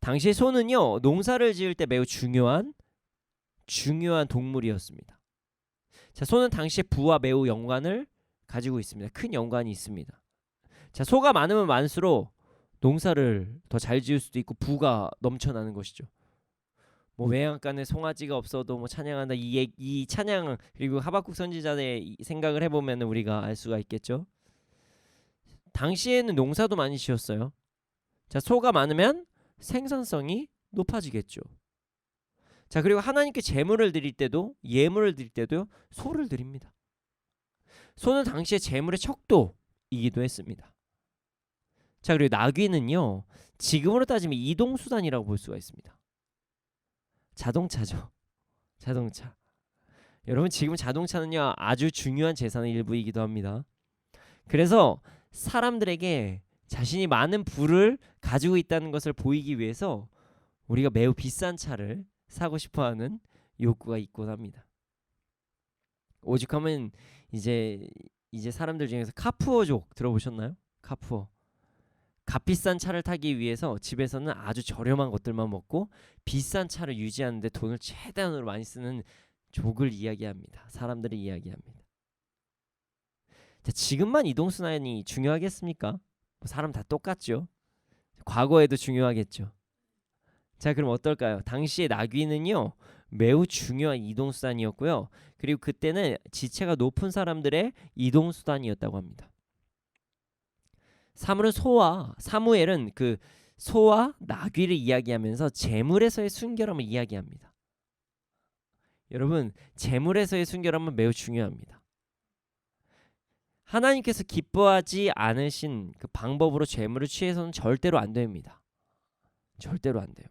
당시 소는요, 농사를 지을 때 매우 중요한 동물이었습니다. 자, 소는 당시에 부와 매우 연관을 가지고 있습니다. 큰 연관이 있습니다. 자, 소가 많으면 많을수록 농사를 더 잘 지을 수도 있고 부가 넘쳐나는 것이죠. 외양간에 송아지가 없어도 찬양한다, 이 찬양, 그리고 하박국 선지자의 생각을 해보면 우리가 알 수가 있겠죠. 당시에는 농사도 많이 지었어요. 자, 소가 많으면 생산성이 높아지겠죠. 자, 그리고 하나님께 제물을 드릴 때도, 예물을 드릴 때도 소를 드립니다. 소는 당시에 제물의 척도이기도 했습니다. 자, 그리고 나귀는요, 지금으로 따지면 이동수단이라고 볼 수가 있습니다. 자동차죠. 자동차. 여러분, 지금 자동차는요, 아주 중요한 재산의 일부이기도 합니다. 그래서 사람들에게 자신이 많은 부를 가지고 있다는 것을 보이기 위해서 우리가 매우 비싼 차를 사고 싶어하는 욕구가 있곤 합니다. 오죽하면 이제 사람들 중에서 카푸어족 들어보셨나요? 카푸어. 값비싼 차를 타기 위해서 집에서는 아주 저렴한 것들만 먹고 비싼 차를 유지하는데 돈을 최대한으로 많이 쓰는 족을 이야기합니다. 사람들이 이야기합니다. 자, 지금만 이동수단이 중요하겠습니까? 사람 다 똑같죠. 과거에도 중요하겠죠. 자, 그럼 어떨까요? 당시에 나귀는요, 매우 중요한 이동수단이었고요. 그리고 그때는 지체가 높은 사람들의 이동수단이었다고 합니다. 사무엘은 그 소와 나귀를 이야기하면서 재물에서의 순결함을 이야기합니다. 여러분, 재물에서의 순결함은 매우 중요합니다. 하나님께서 기뻐하지 않으신 그 방법으로 재물을 취해서는 절대로 안 됩니다. 절대로 안 돼요.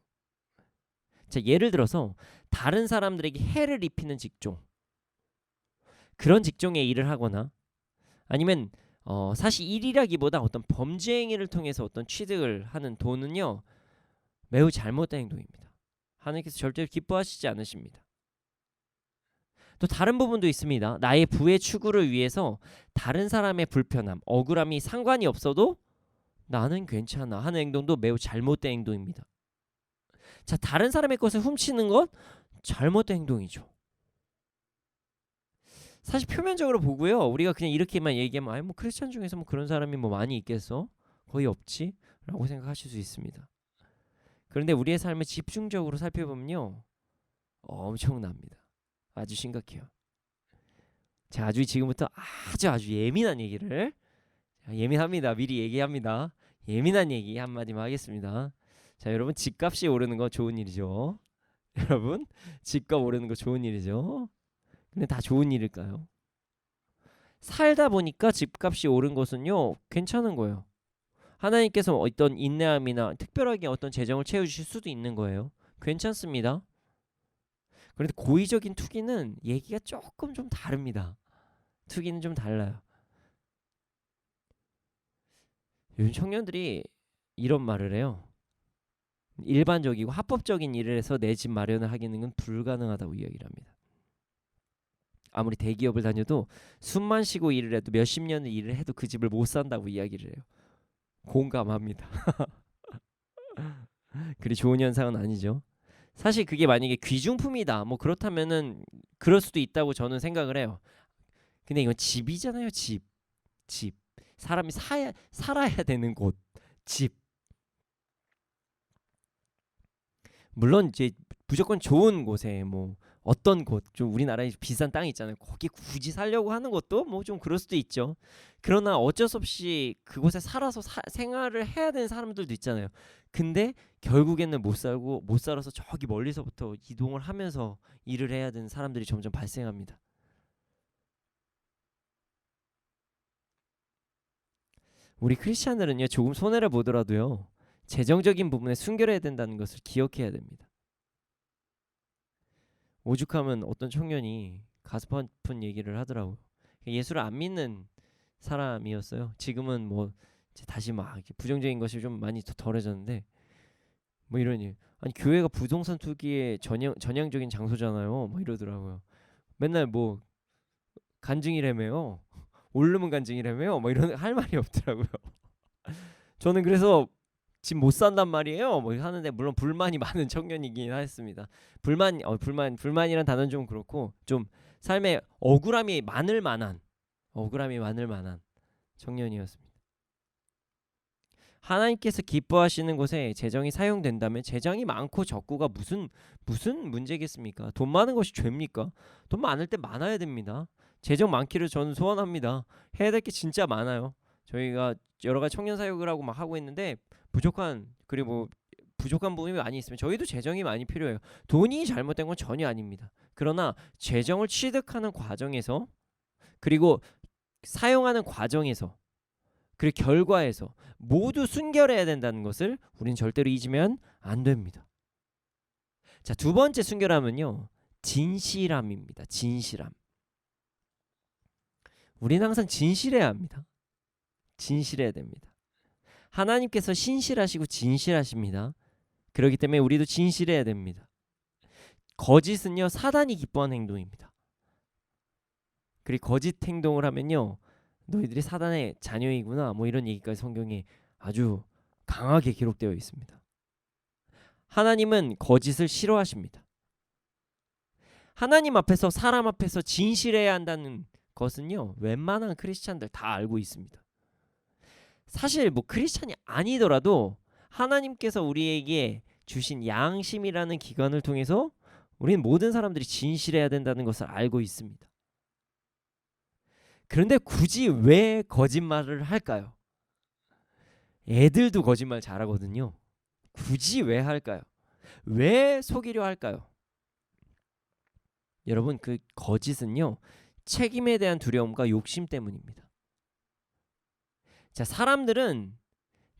자, 예를 들어서 다른 사람들에게 해를 입히는 직종, 그런 직종에 일을 하거나 아니면 사실 일이라기보다 어떤 범죄 행위를 통해서 어떤 취득을 하는 돈은요, 매우 잘못된 행동입니다. 하나님께서 절대로 기뻐하시지 않으십니다. 또 다른 부분도 있습니다. 나의 부의 추구를 위해서 다른 사람의 불편함, 억울함이 상관이 없어도 나는 괜찮아 하는 행동도 매우 잘못된 행동입니다. 자, 다른 사람의 것을 훔치는 것 잘못된 행동이죠. 사실 표면적으로 보고요, 우리가 그냥 이렇게만 얘기하면 크리스찬 중에서 그런 사람이 많이 있겠어? 거의 없지? 라고 생각하실 수 있습니다. 그런데 우리의 삶을 집중적으로 살펴보면요, 엄청납니다. 아주 심각해요. 자, 아주 지금부터 아주 예민한 얘기를, 예민합니다. 미리 얘기합니다. 예민한 얘기 한마디만 하겠습니다. 자, 여러분, 집값이 오르는 거 좋은 일이죠. 여러분, 집값 오르는 거 좋은 일이죠. 근데 다 좋은 일일까요? 살다 보니까 집값이 오른 것은요, 괜찮은 거예요. 하나님께서 어떤 인내함이나 특별하게 어떤 재정을 채워주실 수도 있는 거예요. 괜찮습니다. 그런데 고의적인 투기는 얘기가 조금 좀 다릅니다. 투기는 좀 달라요. 요즘 청년들이 이런 말을 해요. 일반적이고 합법적인 일을 해서 내 집 마련을 하기는 건 불가능하다고 이야기를 합니다. 아무리 대기업을 다녀도 숨만 쉬고 일을 해도 몇십 년을 일을 해도 그 집을 못 산다고 이야기를 해요. 공감합니다. 그리 좋은 현상은 아니죠. 사실 그게 만약에 귀중품이다, 뭐 그렇다면은 그럴 수도 있다고 저는 생각을 해요. 근데 이건 집이잖아요. 집. 사람이 살아야 되는 곳. 집. 물론 이제 무조건 좋은 곳에 뭐 어떤 곳, 좀 우리나라에 비싼 땅 있잖아요. 거기 굳이 살려고 하는 것도 뭐 좀 그럴 수도 있죠. 그러나 어쩔 수 없이 그곳에 살아서 생활을 해야 되는 사람들도 있잖아요. 근데 결국에는 못 살아서 저기 멀리서부터 이동을 하면서 일을 해야 되는 사람들이 점점 발생합니다. 우리 크리스찬들은요, 조금 손해를 보더라도요, 재정적인 부분에 순결해야 된다는 것을 기억해야 됩니다. 오죽하면 어떤 청년이 가슴 아픈 얘기를 하더라고요. 예수를 안 믿는 사람이었어요. 지금은 뭐 이제 다시 막 부정적인 것이 좀 많이 덜해졌는데, 뭐 이러니, 아니 교회가 부동산 투기의 전형적인 장소잖아요. 뭐 이러더라고요. 맨날 뭐 간증이라며요. 오르면 간증이라며요. 뭐 이런 할 말이 없더라고요. 저는 그래서 집 못 산단 말이에요. 뭐 하는데 물론 불만이 많은 청년이긴 했습니다. 불만이란 단어는 좀 그렇고 좀 삶에 억울함이 많을 만한 청년이었습니다. 하나님께서 기뻐하시는 곳에 재정이 사용된다면 재정이 많고 적고가 무슨 문제겠습니까? 돈 많은 것이 죄입니까? 돈 많을 때 많아야 됩니다. 재정 많기를 저는 소원합니다. 해야 될 게 진짜 많아요. 저희가 여러 가지 청년 사역을 하고 막 하고 있는데 그리고 부족한 부분이 많이 있으면 저희도 재정이 많이 필요해요. 돈이 잘못된 건 전혀 아닙니다. 그러나 재정을 취득하는 과정에서, 그리고 사용하는 과정에서, 그리고 결과에서 모두 순결해야 된다는 것을 우린 절대로 잊으면 안 됩니다. 자, 두 번째 순결함은요, 진실함입니다. 진실함. 우리는 항상 진실해야 합니다. 진실해야 됩니다. 하나님께서 신실하시고 진실하십니다. 그렇기 때문에 우리도 진실해야 됩니다. 거짓은요, 사단이 기뻐하는 행동입니다. 그리고 거짓 행동을 하면요, 너희들이 사단의 자녀이구나, 뭐 이런 얘기까지 성경에 아주 강하게 기록되어 있습니다. 하나님은 거짓을 싫어하십니다. 하나님 앞에서, 사람 앞에서 진실해야 한다는 것은요, 웬만한 크리스찬들 다 알고 있습니다. 사실 뭐 크리스찬이 아니더라도 하나님께서 우리에게 주신 양심이라는 기관을 통해서 우리는 모든 사람들이 진실해야 된다는 것을 알고 있습니다. 그런데 굳이 왜 거짓말을 할까요? 애들도 거짓말 잘하거든요. 굳이 왜 할까요? 왜 속이려 할까요? 여러분, 그 거짓은요, 책임에 대한 두려움과 욕심 때문입니다. 자, 사람들은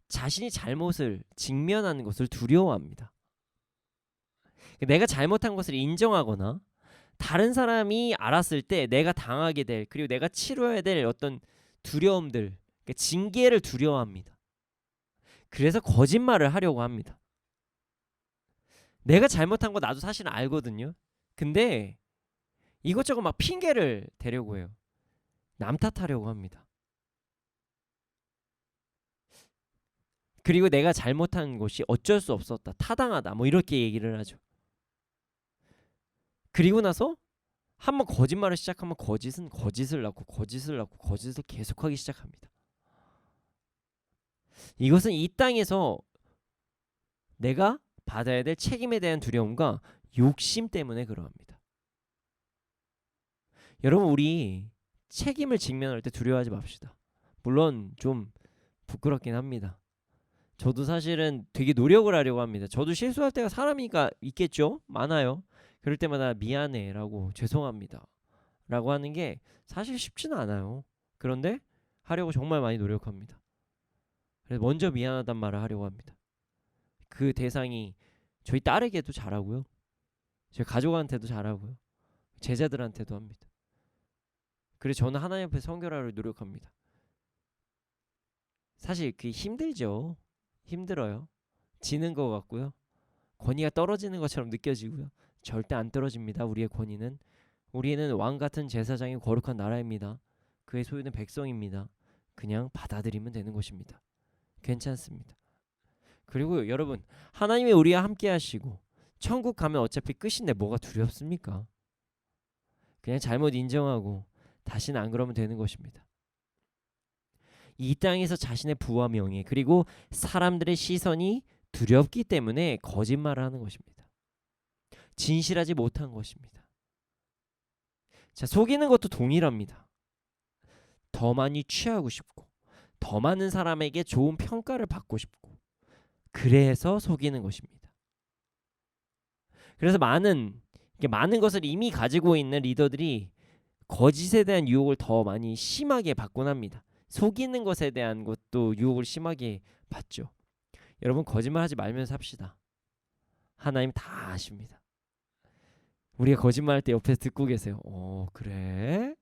자신이 잘못을 직면하는 것을 두려워합니다. 내가 잘못한 것을 인정하거나 다른 사람이 알았을 때 내가 당하게 될, 그리고 내가 치러야 될 어떤 두려움들, 그러니까 징계를 두려워합니다. 그래서 거짓말을 하려고 합니다. 내가 잘못한 거 나도 사실 알거든요. 근데 이것저것 막 핑계를 대려고 해요. 남 탓하려고 합니다. 그리고 내가 잘못한 것이 어쩔 수 없었다, 타당하다, 뭐 이렇게 얘기를 하죠. 그리고 나서 한번 거짓말을 시작하면 거짓은 거짓을 낳고 거짓을 낳고 거짓을 계속하기 시작합니다. 이것은 이 땅에서 내가 받아야 될 책임에 대한 두려움과 욕심 때문에 그러합니다. 여러분, 우리 책임을 직면할 때 두려워하지 맙시다. 물론 좀 부끄럽긴 합니다. 저도 사실은 되게 노력을 하려고 합니다. 저도 실수할 때가 사람이니까 있겠죠? 많아요. 그럴 때마다 미안해 라고, 죄송합니다 라고 하는 게 사실 쉽지는 않아요. 그런데 하려고 정말 많이 노력합니다. 그래서 먼저 미안하단 말을 하려고 합니다. 그 대상이 저희 딸에게도 잘하고요, 저희 가족한테도 잘하고요, 제자들한테도 합니다. 그래서 저는 하나님 앞에 성결하려 노력합니다. 사실 그게 힘들죠. 힘들어요. 지는 것 같고요, 권위가 떨어지는 것처럼 느껴지고요. 절대 안 떨어집니다. 우리의 권위는. 우리는 왕같은 제사장이 거룩한 나라입니다. 그의 소유는 백성입니다. 그냥 받아들이면 되는 것입니다. 괜찮습니다. 그리고 여러분, 하나님이 우리와 함께 하시고 천국 가면 어차피 끝인데 뭐가 두렵습니까? 그냥 잘못 인정하고 다시는 안 그러면 되는 것입니다. 이 땅에서 자신의 부와 명예, 그리고 사람들의 시선이 두렵기 때문에 거짓말을 하는 것입니다. 진실하지 못한 것입니다. 자, 속이는 것도 동일합니다. 더 많이 취하고 싶고, 더 많은 사람에게 좋은 평가를 받고 싶고, 그래서 속이는 것입니다. 그래서 많은 것을 이미 가지고 있는 리더들이 거짓에 대한 유혹을 더 많이 심하게 받곤 합니다. 속이는 것에 대한 것도 유혹을 심하게 받죠. 여러분, 거짓말하지 말면서 합시다. 하나님 다 아십니다. 우리가 거짓말할 때 옆에서 듣고 계세요. 그래?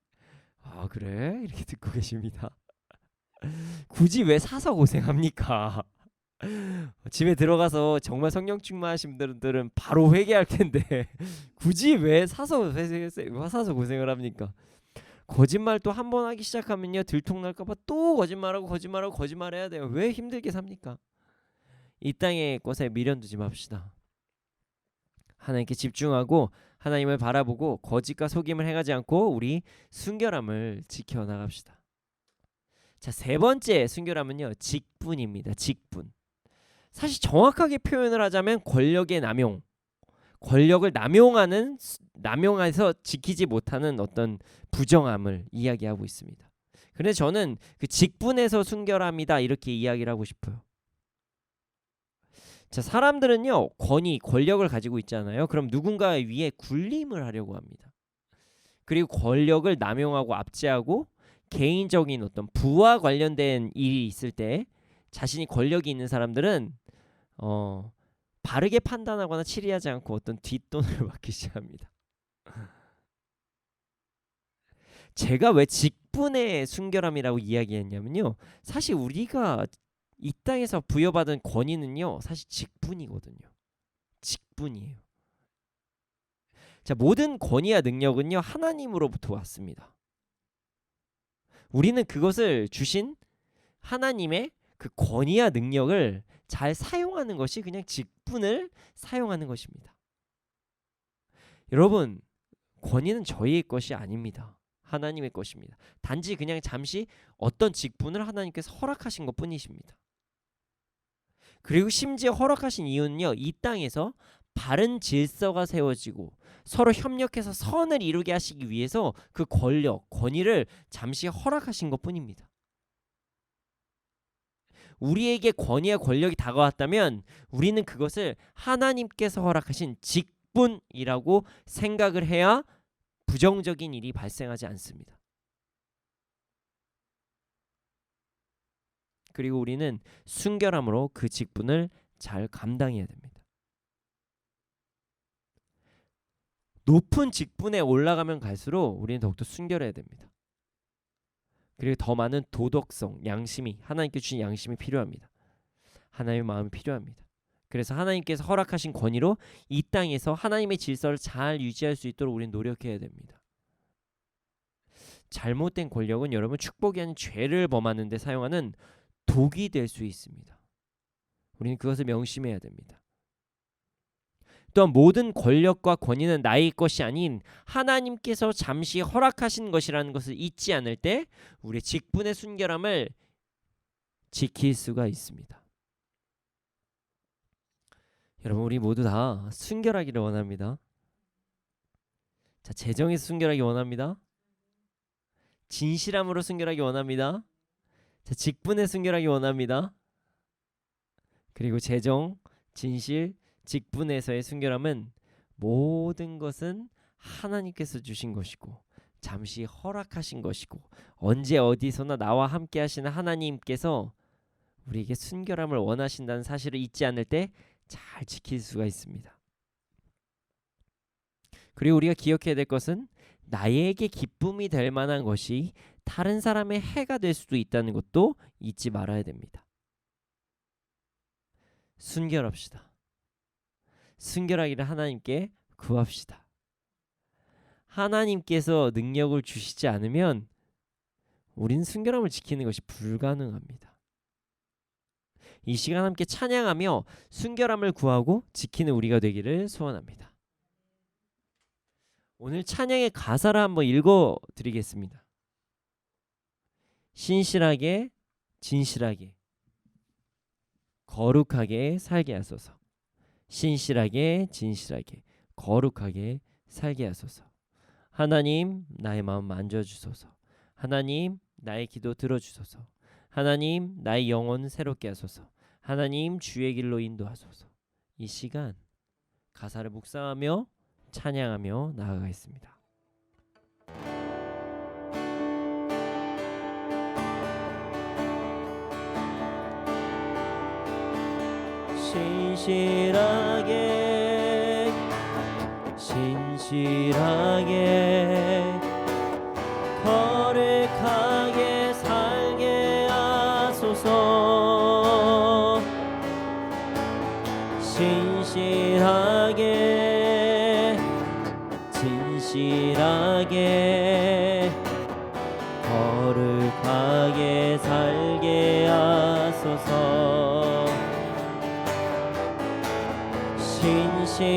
아, 그래? 이렇게 듣고 계십니다. 굳이 왜 사서 고생합니까? 집에 들어가서 정말 성령 충만하신 분들은 바로 회개할 텐데 굳이 왜 사서 고생을 합니까? 거짓말 또 한 번 하기 시작하면요, 들통날까봐 또 거짓말해야 돼요. 왜 힘들게 삽니까? 이 땅의 것에 미련 두지 맙시다. 하나님께 집중하고 하나님을 바라보고 거짓과 속임을 행하지 않고 우리 순결함을 지켜나갑시다. 자, 세 번째 순결함은요, 직분입니다. 직분. 사실 정확하게 표현을 하자면 권력의 남용, 권력을 남용해서 지키지 못하는 어떤 부정함을 이야기하고 있습니다. 그런데 저는 그 직분에서 순결합니다 이렇게 이야기를 하고 싶어요. 자, 사람들은요, 권력을 가지고 있잖아요. 그럼 누군가 위에 군림을 하려고 합니다. 그리고 권력을 남용하고 압제하고 개인적인 어떤 부와 관련된 일이 있을 때 자신이 권력이 있는 사람들은 바르게 판단하거나 치리하지 않고 어떤 뒷돈을 받기 시작합니다. 제가 왜 직분의 순결함이라고 이야기했냐면요, 사실 우리가 이 땅에서 부여받은 권위는요, 사실 직분이거든요. 직분이에요. 자, 모든 권위와 능력은요, 하나님으로부터 왔습니다. 우리는 그것을 주신 하나님의 그 권위와 능력을 잘 사용하는 것이 그냥 직분을 사용하는 것입니다. 여러분, 권위는 저희의 것이 아닙니다. 하나님의 것입니다. 단지 그냥 잠시 어떤 직분을 하나님께서 허락하신 것 뿐이십니다. 그리고 심지어 허락하신 이유는요, 이 땅에서 바른 질서가 세워지고 서로 협력해서 선을 이루게 하시기 위해서 그 권위를 잠시 허락하신 것 뿐입니다. 우리에게 권위와 권력이 다가왔다면 우리는 그것을 하나님께서 허락하신 직분이라고 생각을 해야 부정적인 일이 발생하지 않습니다. 그리고 우리는 순결함으로 그 직분을 잘 감당해야 됩니다. 높은 직분에 올라가면 갈수록 우리는 더욱더 순결해야 됩니다. 그리고 더 많은 도덕성, 양심이, 하나님께 주신 양심이 필요합니다. 하나님의 마음이 필요합니다. 그래서 하나님께서 허락하신 권위로 이 땅에서 하나님의 질서를 잘 유지할 수 있도록 우리는 노력해야 됩니다. 잘못된 권력은 여러분, 축복이 아닌 죄를 범하는 데 사용하는 독이 될 수 있습니다. 우리는 그것을 명심해야 됩니다. 또한 모든 권력과 권위는 나의 것이 아닌 하나님께서 잠시 허락하신 것이라는 것을 잊지 않을 때 우리의 직분의 순결함을 지킬 수가 있습니다. 여러분, 우리 모두 다 순결하기를 원합니다. 자, 재정에서 순결하기 원합니다. 진실함으로 순결하기 원합니다. 자, 직분에 순결하기 원합니다. 그리고 재정, 진실, 직분에서의 순결함은 모든 것은 하나님께서 주신 것이고 잠시 허락하신 것이고 언제 어디서나 나와 함께 하시는 하나님께서 우리에게 순결함을 원하신다는 사실을 잊지 않을 때 잘 지킬 수가 있습니다. 그리고 우리가 기억해야 될 것은 나에게 기쁨이 될 만한 것이 다른 사람의 해가 될 수도 있다는 것도 잊지 말아야 됩니다. 순결합시다. 순결하기를 하나님께 구합시다. 하나님께서 능력을 주시지 않으면 우리는 순결함을 지키는 것이 불가능합니다. 이 시간 함께 찬양하며 순결함을 구하고 지키는 우리가 되기를 소원합니다. 오늘 찬양의 가사를 한번 읽어드리겠습니다. 신실하게 진실하게 거룩하게 살게 하소서. 신실하게 진실하게 거룩하게 살게 하소서. 하나님, 나의 마음 만져주소서. 하나님, 나의 기도 들어주소서. 하나님, 나의 영혼 새롭게 하소서. 하나님, 주의 길로 인도하소서. 이 시간 가사를 묵상하며 찬양하며 나아가겠습니다. 신실하게 신실하게 거룩하게 살게 하소서. 신실하게 진실하게 거룩하게 살게 하소서.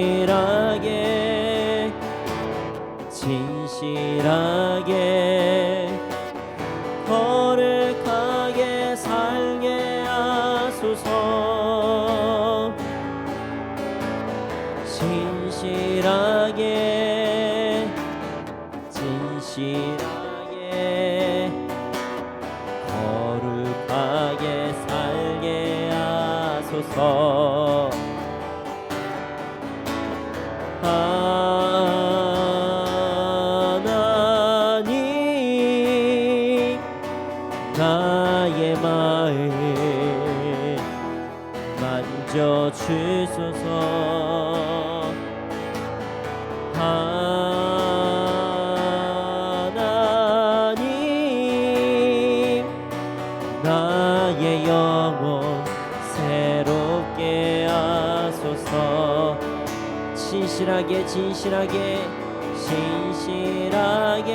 신실하게 진실하게 거룩하게 살게 하소서. 신실하게 진실하게 거룩하게 살게 하소서. 하나님, 나의 마음 만져주소서. 하나님, 나의 영혼 새롭게 하소서. 신실하게 진실하게 신실하게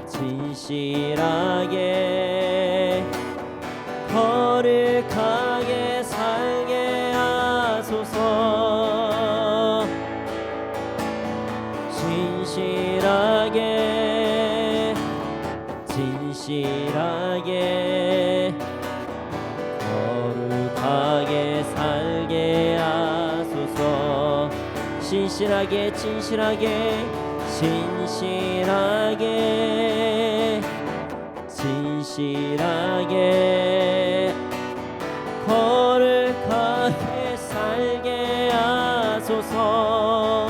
진실하게 거룩하게 살게 하소서. 신실하게 진실하게 거룩하게 살게 하소서. 신실하게 진실하게 신실하게 진실하게 거룩하게 살게 하소서.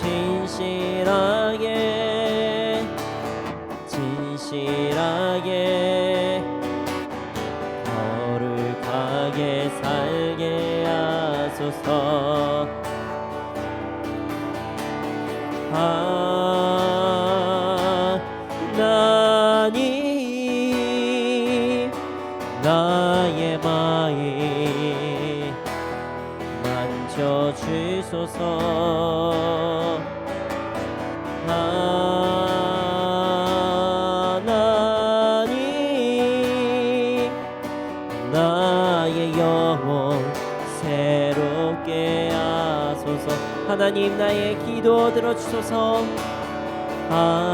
신실하게 진실하게 거룩하게 살게 하소서. 하나님, 나의 마음 만져주소서. 하나님, 나의 영혼 새롭게 하소서. 하나님, 나의 기도 들어주소서. 하나님,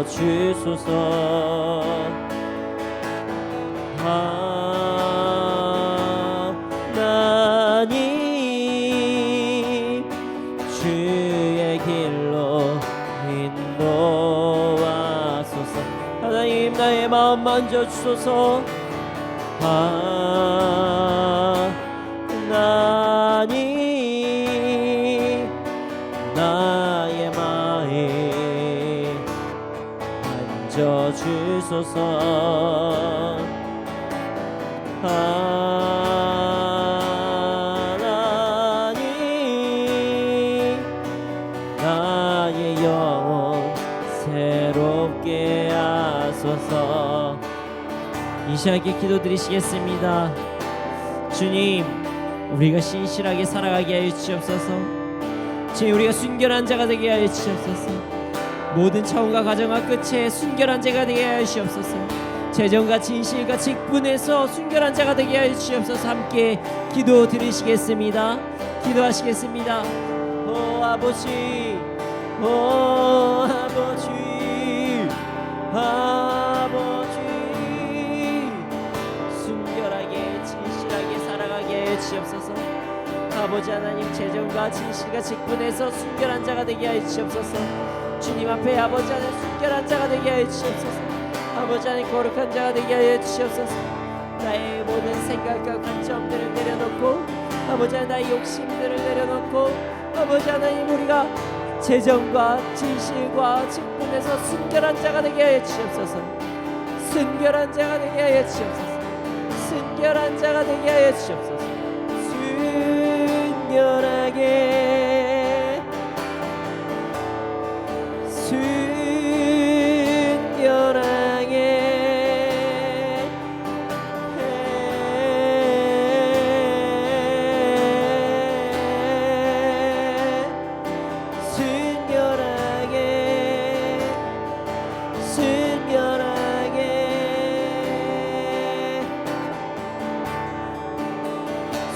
주소서. 하나님 주의 길로 인도하소서. 하나님 나의 마음 만져주소서. 하나님 나의 마음 만져주소서. 하나님 나의 영혼 새롭게 하소서. 이 시간에 기도드리시겠습니다. 주님, 우리가 신실하게 살아가게 하여 주시옵소서. 주님, 우리가 순결한 자가 되게 하여 주시옵소서. 모든 처음과 과정과 끝에 순결한 자가 되게 하여 주시옵소서. 재정과 진실과 직분에서 순결한 자가 되게 하여 주시옵소서. 함께 기도 드리시겠습니다. 기도하시겠습니다. 오 아버지, 오 아버지, 아버지, 순결하게 진실하게 살아가게 하여 주시옵소서. 아버지 하나님, 재정과 진실과 직분에서 순결한 자가 되게 하여 주시옵소서. 주님 앞에 아버지 하나님 순결한 자가 되게 하여 주시옵소서. 아버지 하나님 거룩한 자가 되게 하여 주시옵소서. 나의 모든 생각과 관점들을 내려놓고 아버지 하나님 나의 욕심들을 내려놓고 아버지 하나님 우리가 재정과 진실과 직분에서 순결한 자가 되게 하여 주시옵소서. 순결한 자가 되게 하여 주시옵소서. 순결한 자가 되게 하여 주시옵소서. 순결하게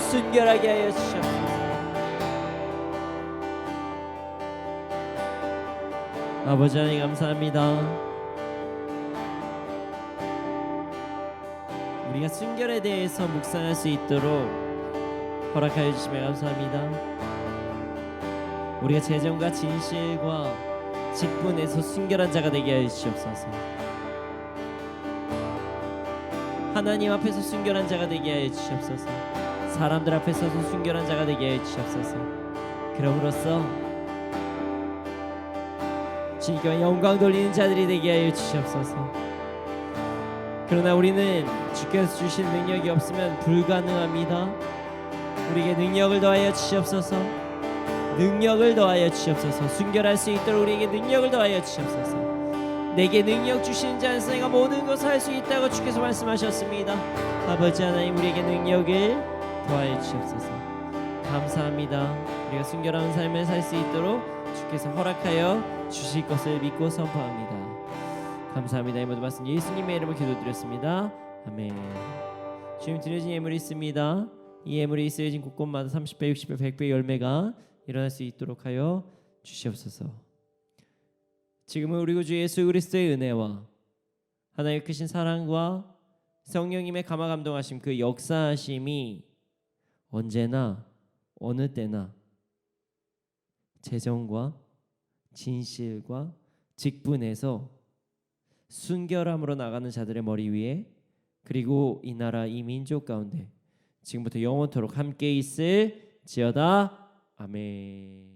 순결하게 하여 주시옵소서. 아버지 하나님 감사합니다. 우리가 순결에 대해서 묵상할 수 있도록 허락하여 주시며 감사합니다. 우리가 재정과 진실과 직분에서 순결한 자가 되게 하여 주시옵소서. 하나님 앞에서 순결한 자가 되게 하여 주시옵소서. 사람들 앞에서도 순결한 자가 되게 하여 주시옵소서. 그럼으로써 주님께 영광 돌리는 자들이 되게 하여 주시옵소서. 그러나 우리는 주께서 주신 능력이 없으면 불가능합니다. 우리에게 능력을 더하여 주시옵소서. 능력을 더하여 주시옵소서. 순결할 수 있도록 우리에게 능력을 더하여 주시옵소서. 내게 능력 주시는 자에서 내가 모든 것을 할 수 있다고 주께서 말씀하셨습니다. 아버지 하나님, 우리에게 능력을 더하여 주시옵소서. 감사합니다. 우리가 순결한 삶을 살 수 있도록 주께서 허락하여 주실 것을 믿고 선포합니다. 감사합니다. 이 모든 말씀 예수님의 이름으로 기도드렸습니다. 아멘. 주님 드려진 예물이 있습니다. 이 예물이 쓰여진 곳곳마다 30배, 60배, 100배 열매가 일어날 수 있도록 하여 주시옵소서. 지금은 우리 구주 예수 그리스도의 은혜와 하나님의 크신 사랑과 성령님의 감화 감동하심, 그 역사하심이 언제나 어느 때나 재정과 진실과 직분에서 순결함으로 나가는 자들의 머리 위에, 그리고 이 나라 이 민족 가운데 지금부터 영원토록 함께 있을지어다. 아멘.